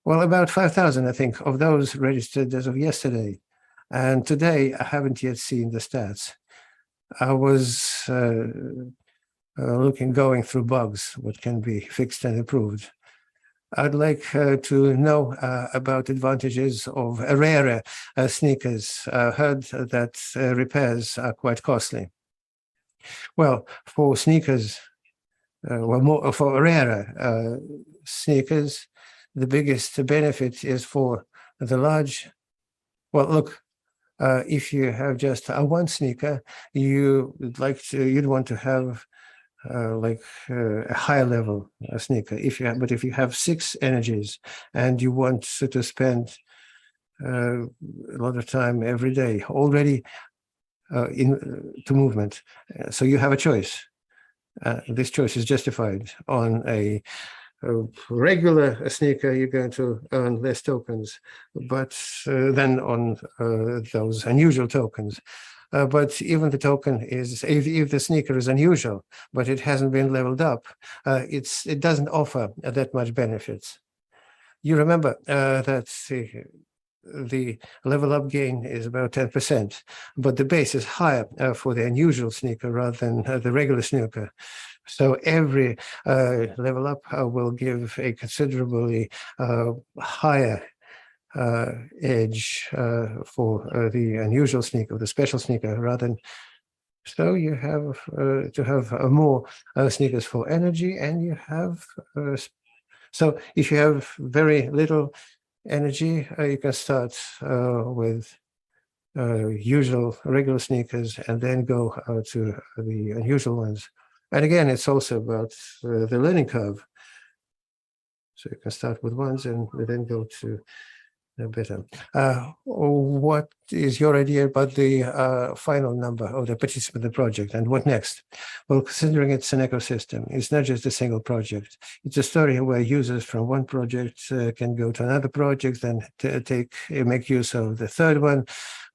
Well, about 5,000, I think, of those registered as of yesterday. And today, I haven't yet seen the stats. I was going through bugs, what can be fixed and improved. I'd like to know about advantages of rarer sneakers. I heard that repairs are quite costly. Well, for sneakers, for rarer sneakers, the biggest benefit is for the large. Well, look, if you have just one sneaker, you'd want to have a higher level sneaker. But if you have 6 energies and you want to spend a lot of time every day already to movement, so you have a choice. This choice is justified. On a regular sneaker, you're going to earn less tokens, but than on those unusual tokens. But even the token is, if the sneaker is unusual, but it hasn't been leveled up, it doesn't offer that much benefits. You remember that the level up gain is about 10%, but the base is higher for the unusual sneaker rather than the regular sneaker. So every level up will give a considerably higher edge for the unusual sneaker, the special sneaker, rather than. So you have to have more sneakers for energy, and you have. So if you have very little energy, you can start with usual regular sneakers and then go to the unusual ones. And again, it's also about the learning curve. So you can start with ones and then go to better. What is your idea about the final number of the participants in the project, and what next? Well, considering it's an ecosystem, it's not just a single project. It's a story where users from one project can go to another project and make use of the third one,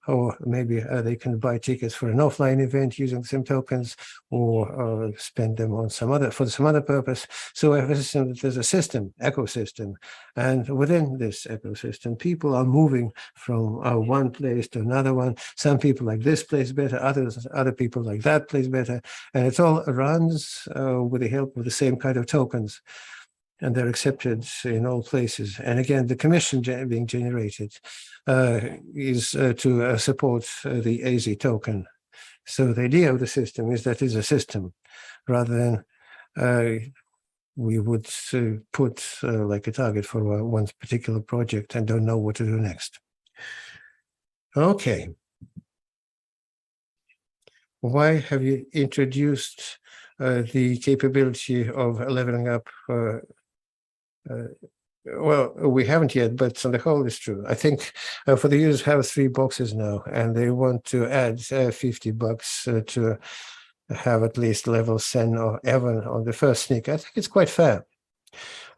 or maybe they can buy tickets for an offline event using the same tokens, or spend them on for some other purpose. So there's a system, ecosystem, and within this ecosystem, people are moving from one place to another one. Some people like this place better, other people like that place better, and it all runs with the help of the same kind of tokens. And they're accepted in all places. And again, the commission being generated is to support the AZY token. So the idea of the system is that it's a system, rather than we would put like a target for one particular project and don't know what to do next. Okay. Why have you introduced the capability of leveling up? Well, we haven't yet, but on the whole, it's true. I think for the users have 3 boxes now, and they want to add $50 to have at least level 10 or even on the first sneaker. I think it's quite fair.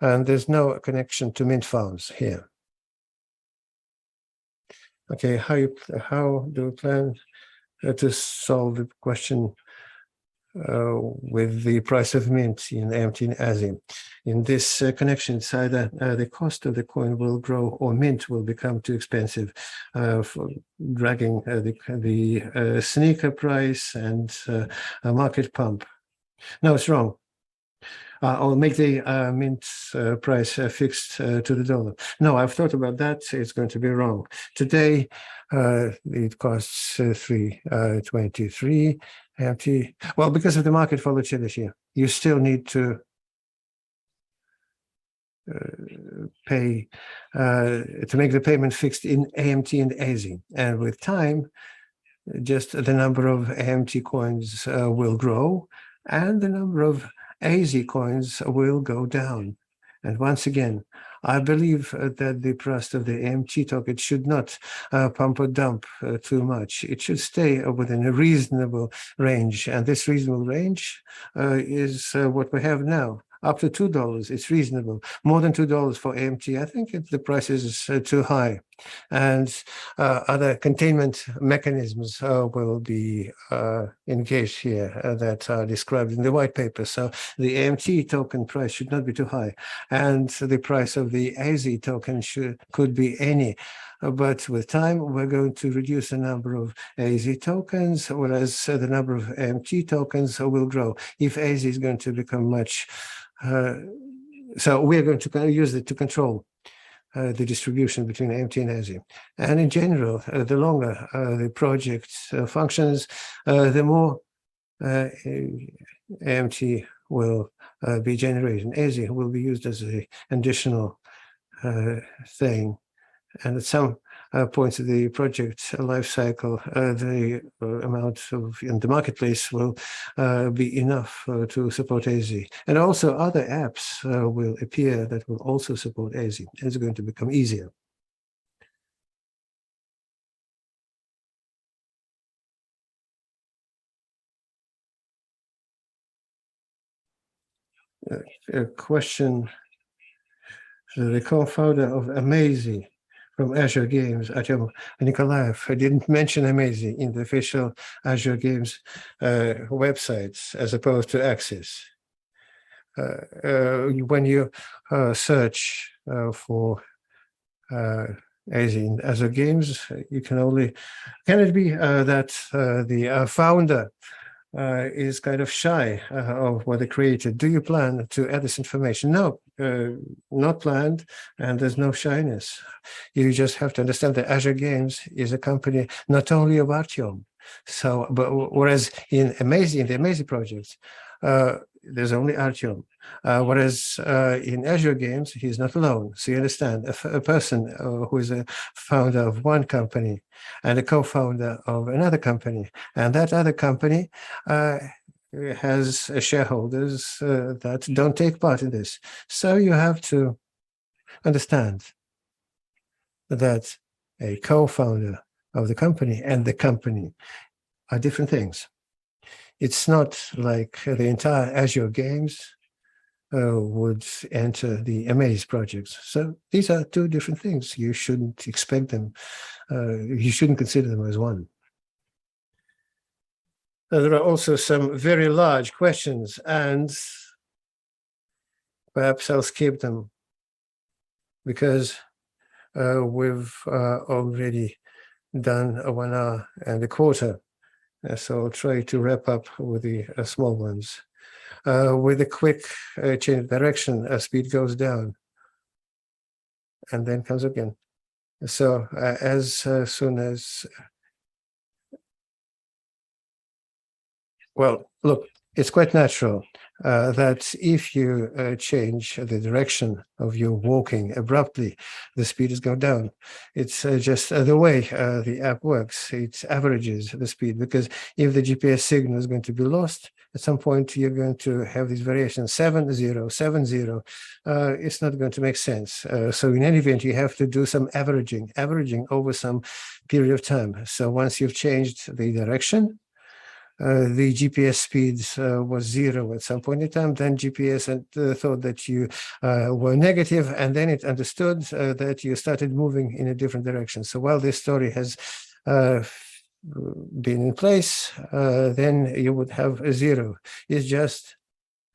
And there's no connection to mint farms here. Okay, how do you plan to solve the question with the price of mint in AMT and AZY? In this connection, it's either the cost of the coin will grow or mint will become too expensive, for dragging the sneaker price and a market pump. No, it's wrong. I'll make the mint price fixed to the dollar. No, I've thought about that. It's going to be wrong. Today, it costs 3.23 AMT. Well, because of the market volatility, you still need to pay to make the payment fixed in AMT and AZY. And with time, just the number of AMT coins will grow, and the number of AZY coins will go down. And once again, I believe that the price of the AMT token should not pump or dump too much. It should stay within a reasonable range. And this reasonable range is what we have now. up to $2, it's reasonable. More than $2 for AMT, I think the price is too high. And other containment mechanisms will be engaged here that are described in the white paper. So the AMT token price should not be too high. And the price of the AZY token could be any. But with time, we're going to reduce the number of AZY tokens, whereas the number of AMT tokens will grow. If AZY is going to become much, so we're going to use it to control the distribution between AMT and AZY. And in general, the longer the project functions, the more AMT will be generated. AZY will be used as an additional thing. And at some points of the project life cycle, the amount in the marketplace will be enough to support AZY. And also other apps will appear that will also support AZY. It's going to become easier. A question. The co-founder of AMAZY from Azure Games, Artem Nikolaev, didn't mention AMAZY in the official Azure Games websites as opposed to Access. When you search for AZY in Azure Games, you can it be that the founder is kind of shy of what they created? Do you plan to add this information? No, not planned, and there's no shyness. You just have to understand that Azure Games is a company not only of Artyom. So, but whereas in the AMAZY project, there's only Artyom. Whereas in Azure Games, he's not alone. So you understand, a person who is a founder of one company and a co-founder of another company, and that other company has shareholders that don't take part in this. So you have to understand that a co-founder of the company and the company are different things. It's not like the entire Azure Games would enter the AMAZY projects. So these are two different things. You shouldn't expect them, you shouldn't consider them as one. There are also some very large questions, and perhaps I'll skip them because we've already done 1 hour and a quarter. So I'll try to wrap up with the small ones. With a quick change of direction, speed goes down and then comes again. So as soon as, well, look, it's quite natural that if you change the direction of your walking abruptly, the speed is going down. It's just the way the app works. It averages the speed, because if the GPS signal is going to be lost, at some point you're going to have these variations, 70, 70. It's not going to make sense. So in any event, you have to do some averaging over some period of time. So once you've changed the direction, the GPS speed was 0 at some point in time. Then GPS thought that you were negative, and then it understood that you started moving in a different direction. So while this story has been in place, then you would have a 0. It's just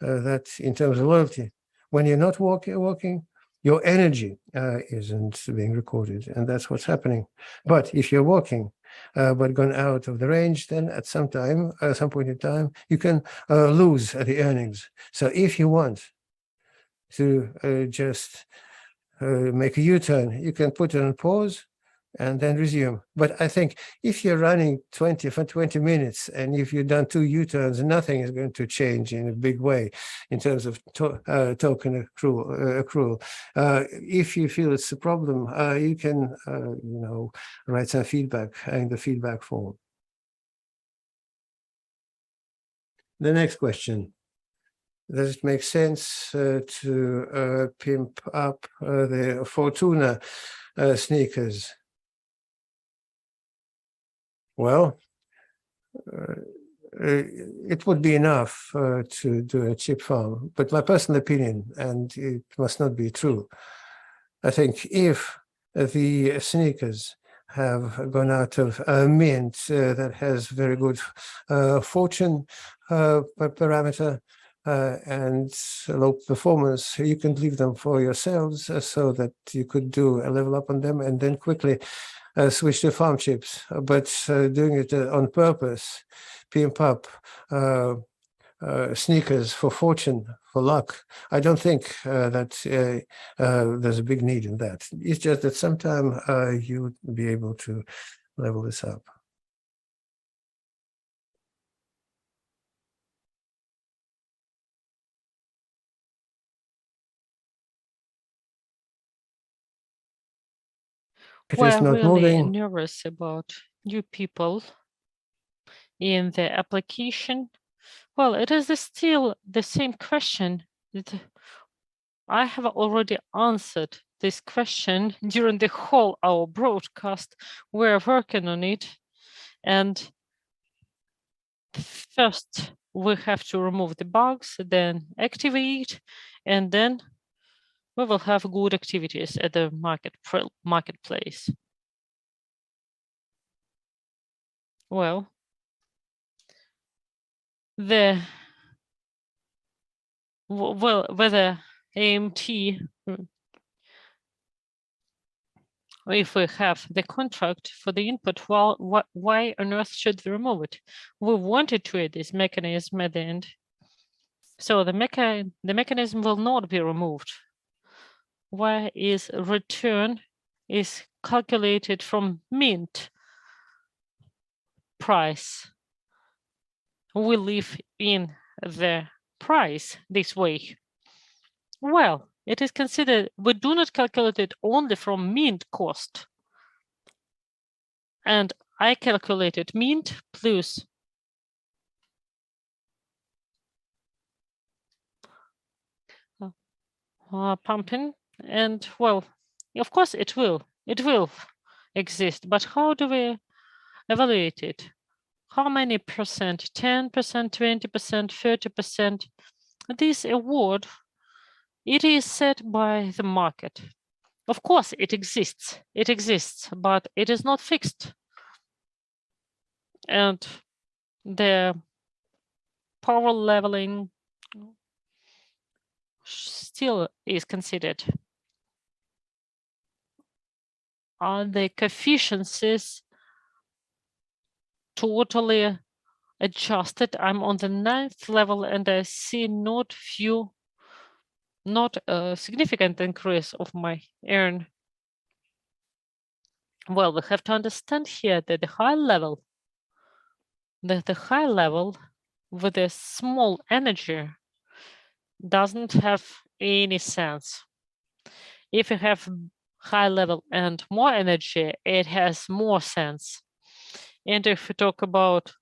that in terms of loyalty, when you're not walking, your energy isn't being recorded, and that's what's happening. But if you're walking, but gone out of the range, then at some point in time, you can lose the earnings. So if you want to just make a U-turn, you can put it on pause and then resume. But I think if you're running for 20 minutes, and if you've done 2 U-turns, nothing is going to change in a big way in terms of token accrual. If you feel it's a problem, you can, write some feedback in the feedback form. The next question. Does it make sense to pimp up the Fortuna sneakers? Well, it would be enough to do a cheap farm. But my personal opinion, and it must not be true, I think if the sneakers have gone out of a mint that has very good fortune parameter and low performance, you can leave them for yourselves so that you could do a level up on them and then quickly switch to farm chips. But doing it on purpose, pimp up sneakers for fortune, for luck, I don't think that there's a big need in that. It's just that sometime you would be able to level this up. It is We're not really moving. about new people in the application. Well, it is still the same question that I have already answered this question during the whole our broadcast. We're working on it. And first we have to remove the bugs, then activate, and then we will have good activities at the marketplace. Well, whether AMT, if we have the contract for the input, well, why on earth should we remove it? We wanted to add this mechanism at the end. So the mechanism will not be removed. Why is return is calculated from mint price? We live in the price this way. Well, it is considered, we do not calculate it only from mint cost. And I calculated mint plus pumping, and well, of course it will exist, but how do we evaluate it? How many percent? 10%, 20%, 30%? This award, it is set by the market. Of course it exists, but it is not fixed. And the power leveling still is considered. Are the coefficients totally adjusted? I'm on the 9th level and I see not a significant increase of my earn. Well, we have to understand here that the high level with a small energy doesn't have any sense. If you have high level and more energy, it has more sense. And if we talk about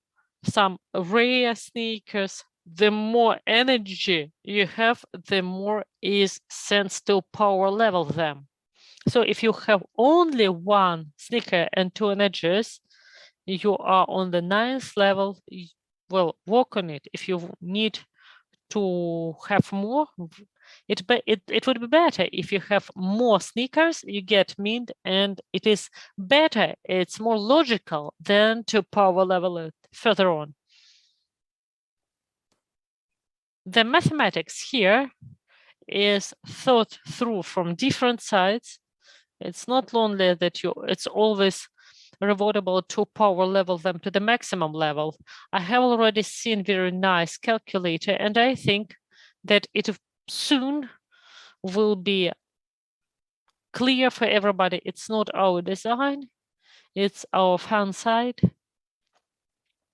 some rare sneakers, the more energy you have, the more is sense to power level them. So if you have only one sneaker and two energies, you are on the 9th level. Well, work on it. If you need to have more, it would be better if you have more sneakers, you get mint, and it is better, it's more logical than to power level it further on. The mathematics here is thought through from different sides. It's not only that it's always rewardable to power level them to the maximum level. I have already seen very nice calculator, and I think that it soon will be clear for everybody. It's not our design, it's our fan side.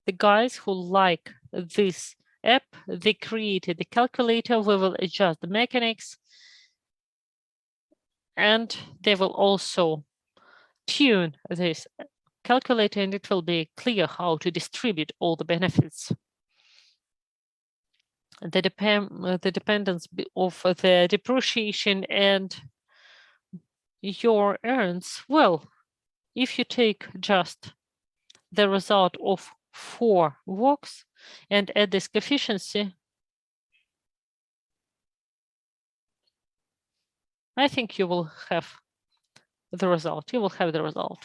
The guys who like this app, they created the calculator. We will adjust the mechanics, and they will also tune this calculator, and it will be clear how to distribute all the benefits. The dependence of the depreciation and your earns. Well, if you take just the result of 4 walks and add this coefficient, I think you will have the result. You will have the result.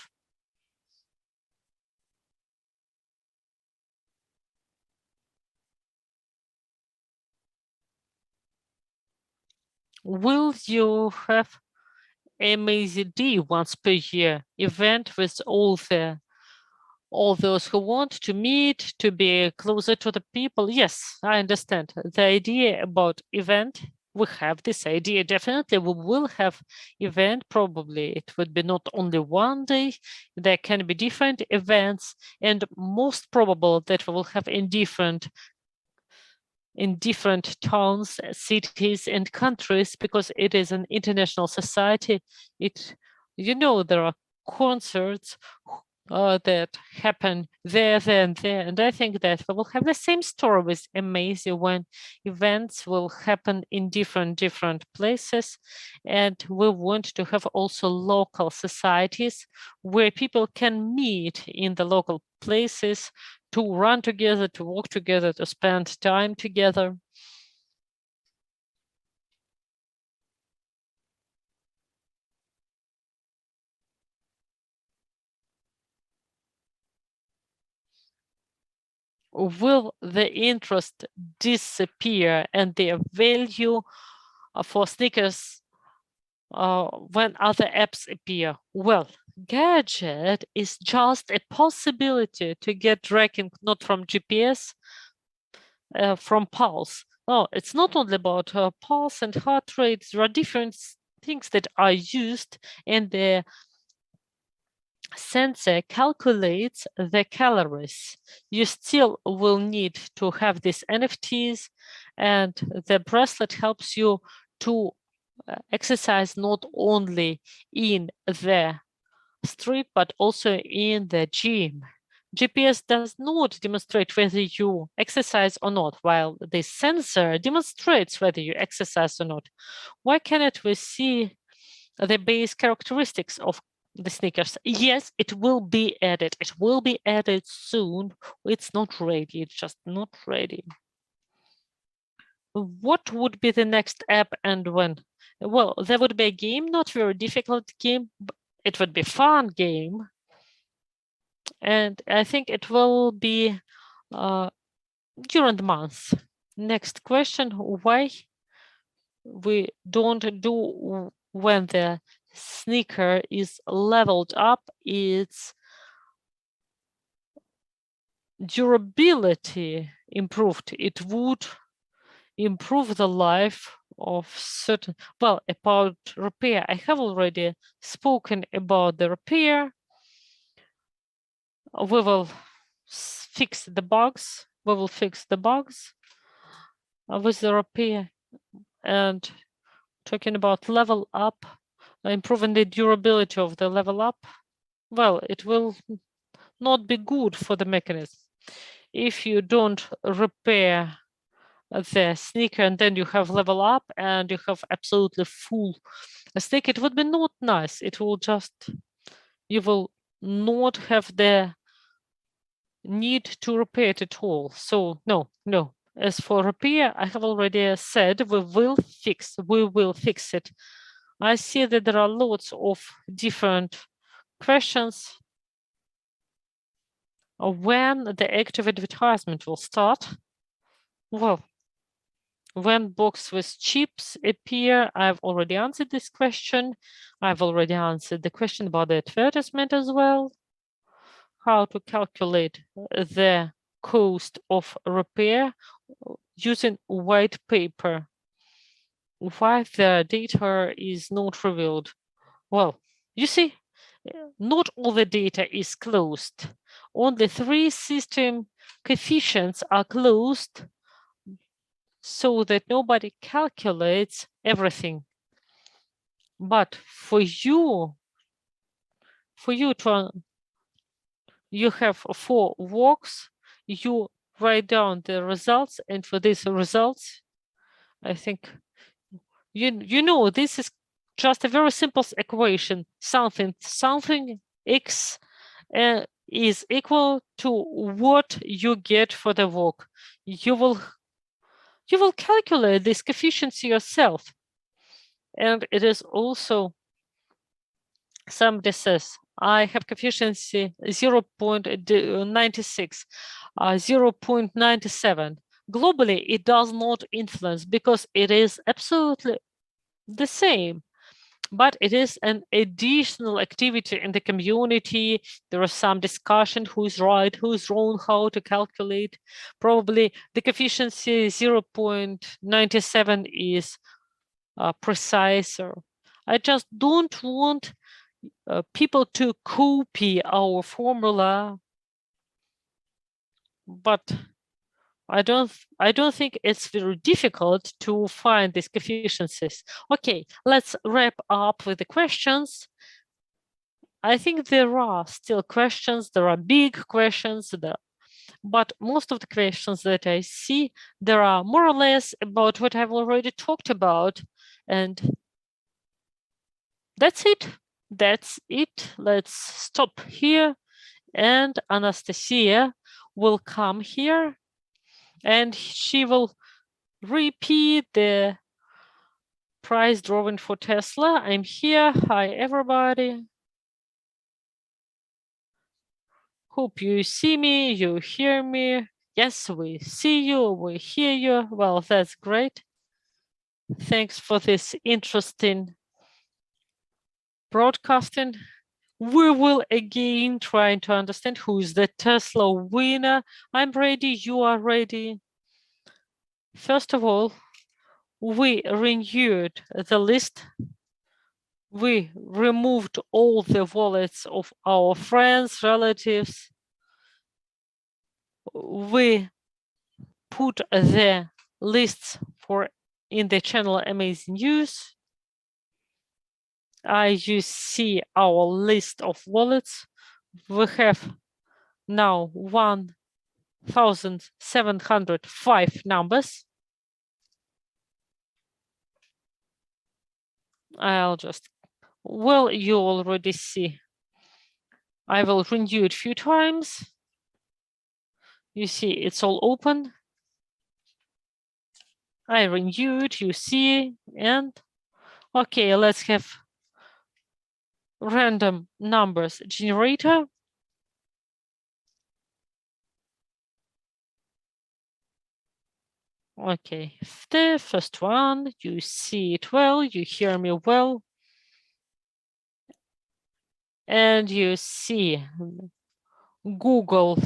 Will you have AMAZY once per year event with all those who want to meet, to be closer to the people? Yes, I understand. The idea about event, we have this idea. Definitely, we will have event. Probably it would be not only one day. There can be different events, and most probable that we will have in different towns, cities, and countries, because it is an international society. There are concerts that happen there, and I think that we will have the same story with AMAZY, when events will happen in different places, and we want to have also local societies where people can meet in the local places to run together, to walk together, to spend time together. Will the interest disappear and their value for sneakers when other apps appear? Well, gadget is just a possibility to get tracking, not from GPS, from pulse. Oh, it's not only about pulse and heart rate. There are different things that are used, and the sensor calculates the calories. You still will need to have these NFTs, and the bracelet helps you to exercise not only in the street, but also in the gym. GPS does not demonstrate whether you exercise or not, while the sensor demonstrates whether you exercise or not. Why cannot we see the base characteristics of the sneakers? Yes, it will be added. It will be added soon. It's not ready. It's just not ready. What would be the next app and when? Well, there would be a game, not very difficult game, but it would be fun game. And I think it will be during the month. Next question, why we don't do when the sneaker is leveled up? Its durability improved. It would improve the life of certain, well, about repair. I have already spoken about the repair. We will fix the bugs. We will fix the bugs with the repair. And talking about level up, improving the durability of the level up, well, it will not be good for the mechanism. If you don't repair the sneaker and then you have level up and you have absolutely full sneaker, it would be not nice. It will just, you will not have the need to repair it at all. So no. As for repair, I have already said we will fix it. I see that there are lots of different questions. When the active advertisement will start? Well, when box with chips appear, I've already answered this question. I've already answered the question about the advertisement as well. How to calculate the cost of repair using white paper. Why the data is not revealed? Well, you see, not all the data is closed. Only 3 system coefficients are closed so that nobody calculates everything. But for you to, you have 4 walks, you write down the results, and for these results, I think you know this is just a very simple equation. Something x is equal to what you get for the work. You will calculate this coefficient yourself. And it is also, somebody says, I have coefficient 0.96, 0.97. Globally, it does not influence because it is absolutely the same, but it is an additional activity in the community. There is some discussion who's right, who's wrong, how to calculate. Probably the coefficient 0.97 is precise. I just don't want people to copy our formula, but I don't think it's very difficult to find these coefficients. Okay, let's wrap up with the questions. I think there are still questions. There are big questions, but most of the questions that I see, there are more or less about what I've already talked about. And that's it. That's it. Let's stop here. And Anastasia will come here and she will repeat the price drawing for Tesla. I'm here. Hi, everybody. Hope you see me, you hear me. Yes, we see you, we hear you. Well, that's great. Thanks for this interesting broadcasting. We will again try to understand who is the Tesla winner. I'm ready, you are ready. First of all, we renewed the list. We removed all the wallets of our friends, relatives. We put the lists for in the channel AMAZY News. You see our list of wallets. We have now 1,705 numbers. I'll just, well, you already see. I will renew it a few times. You see, it's all open. I renewed, you see, and okay, let's have random numbers generator. Okay, the first one, you see it well, you hear me well. And you see Google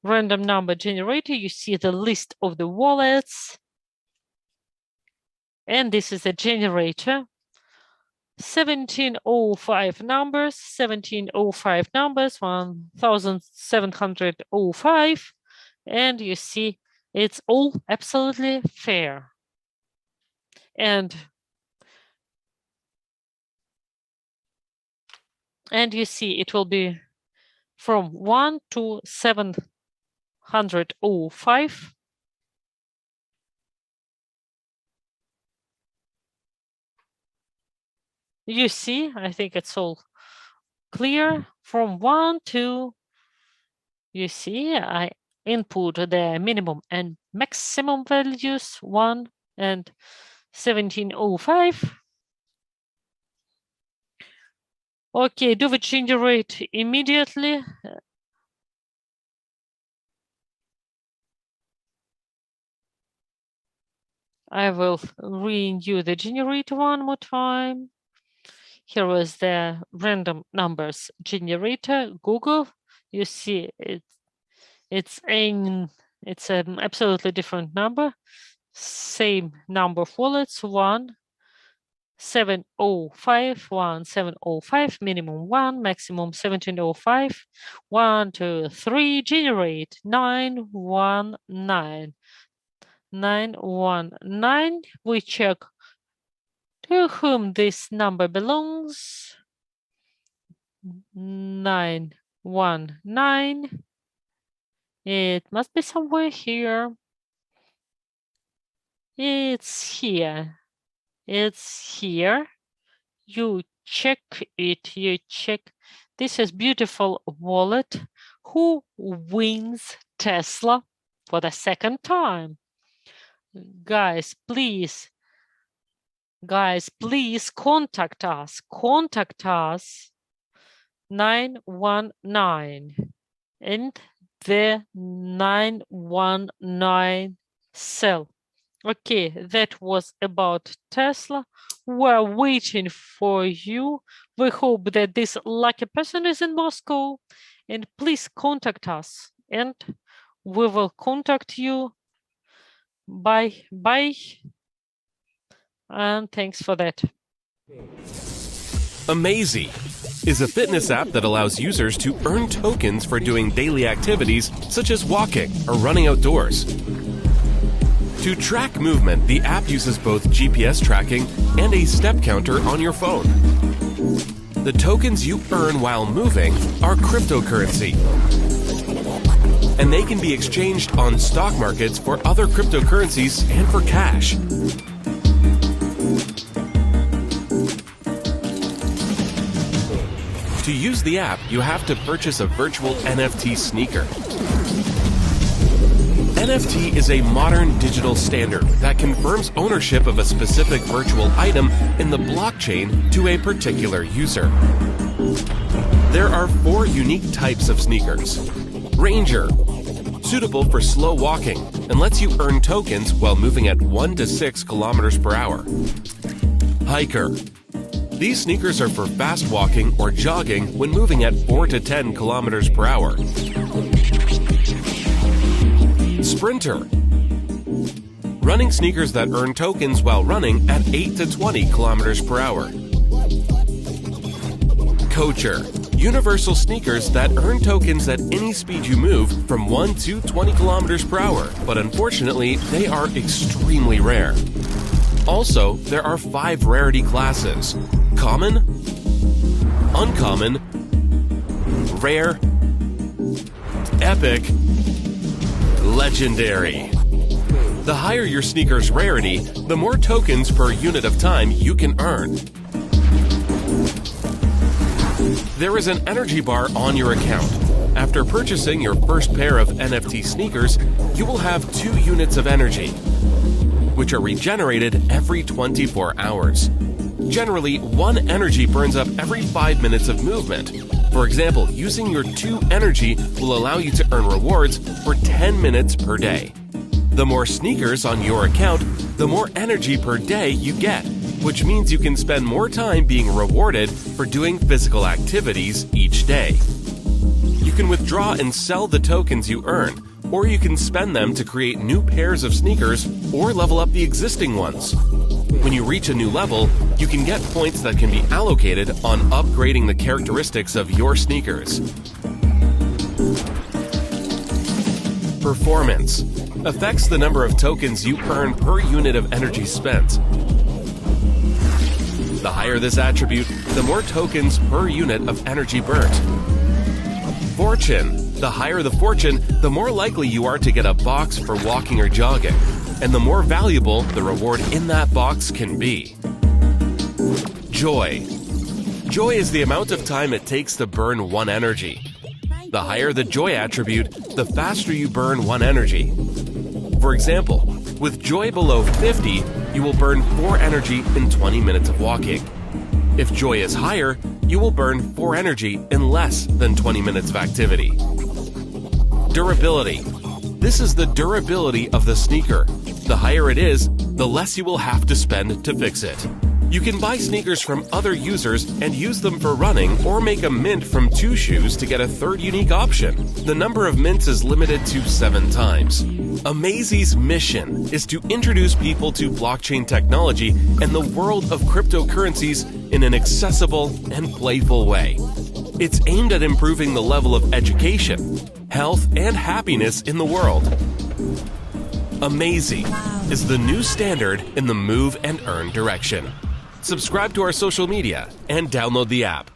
random number generator, you see the list of the wallets. And this is a generator. 1705 numbers, 1705 numbers, 1705. And you see it's all absolutely fair. And you see it will be from 1 to 705. You see, I think it's all clear from 1 to, you see, I input the minimum and maximum values, 1 and 1705. Okay, do we generate immediately? I will renew the generator one more time. Here was the random numbers generator, Google. You see it's an absolutely different number. Same number of wallets, 1705, 1705, minimum 1, maximum 1705, 1, 2, 3, generate 919. 919. We check to whom this number belongs. 919. It must be somewhere here. It's here. It's here. You check it. You check This is beautiful wallet. Who wins Tesla for the second time? Guys, please contact us. Contact us 919 and the 919 cell. Okay, that was about Tesla. We're waiting for you. We hope that this lucky person is in Moscow, and please contact us and we will contact you. Bye and thanks for that. AMAZY is a fitness app that allows users to earn tokens for doing daily activities such as walking or running outdoors. To track movement, the app uses both GPS tracking and a step counter on your phone. The tokens you earn while moving are cryptocurrency, and they can be exchanged on stock markets for other cryptocurrencies and for cash. To use the app, you have to purchase a virtual NFT sneaker. NFT is a modern digital standard that confirms ownership of a specific virtual item in the blockchain to a particular user. There are 4 unique types of sneakers. Ranger, suitable for slow walking and lets you earn tokens while moving at 1 to 6 kilometers per hour. Hiker. These sneakers are for fast walking or jogging when moving at 4 to 10 kilometers per hour. Sprinter. Running sneakers that earn tokens while running at 8 to 20 kilometers per hour. Coacher. Universal sneakers that earn tokens at any speed you move from 1 to 20 kilometers per hour, but unfortunately, they are extremely rare. Also, there are 5 rarity classes: common, uncommon, rare, epic, legendary. The higher your sneaker's rarity, the more tokens per unit of time you can earn. There is an energy bar on your account. After purchasing your first pair of NFT sneakers, you will have 2 units of energy, which are regenerated every 24 hours. Generally, 1 energy burns up every 5 minutes of movement. For example, using your 2 energy will allow you to earn rewards for 10 minutes per day. The more sneakers on your account, the more energy per day you get, which means you can spend more time being rewarded for doing physical activities each day. You can withdraw and sell the tokens you earn, or you can spend them to create new pairs of sneakers or level up the existing ones. When you reach a new level, you can get points that can be allocated on upgrading the characteristics of your sneakers. Performance affects the number of tokens you earn per unit of energy spent. The higher this attribute, the more tokens per unit of energy burnt. Fortune. The higher the fortune, the more likely you are to get a box for walking or jogging, and the more valuable the reward in that box can be. Joy. Joy is the amount of time it takes to burn 1 energy. The higher the joy attribute, the faster you burn 1 energy. For example, with joy below 50, you will burn 4 energy in 20 minutes of walking. If joy is higher, you will burn 4 energy in less than 20 minutes of activity. Durability. This is the durability of the sneaker. The higher it is, the less you will have to spend to fix it. You can buy sneakers from other users and use them for running, or make a mint from 2 shoes to get a 3rd unique option. The number of mints is limited to 7 times. AMAZY's mission is to introduce people to blockchain technology and the world of cryptocurrencies in an accessible and playful way. It's aimed at improving the level of education, health, and happiness in the world. AMAZY is the new standard in the move and earn direction. Subscribe to our social media and download the app.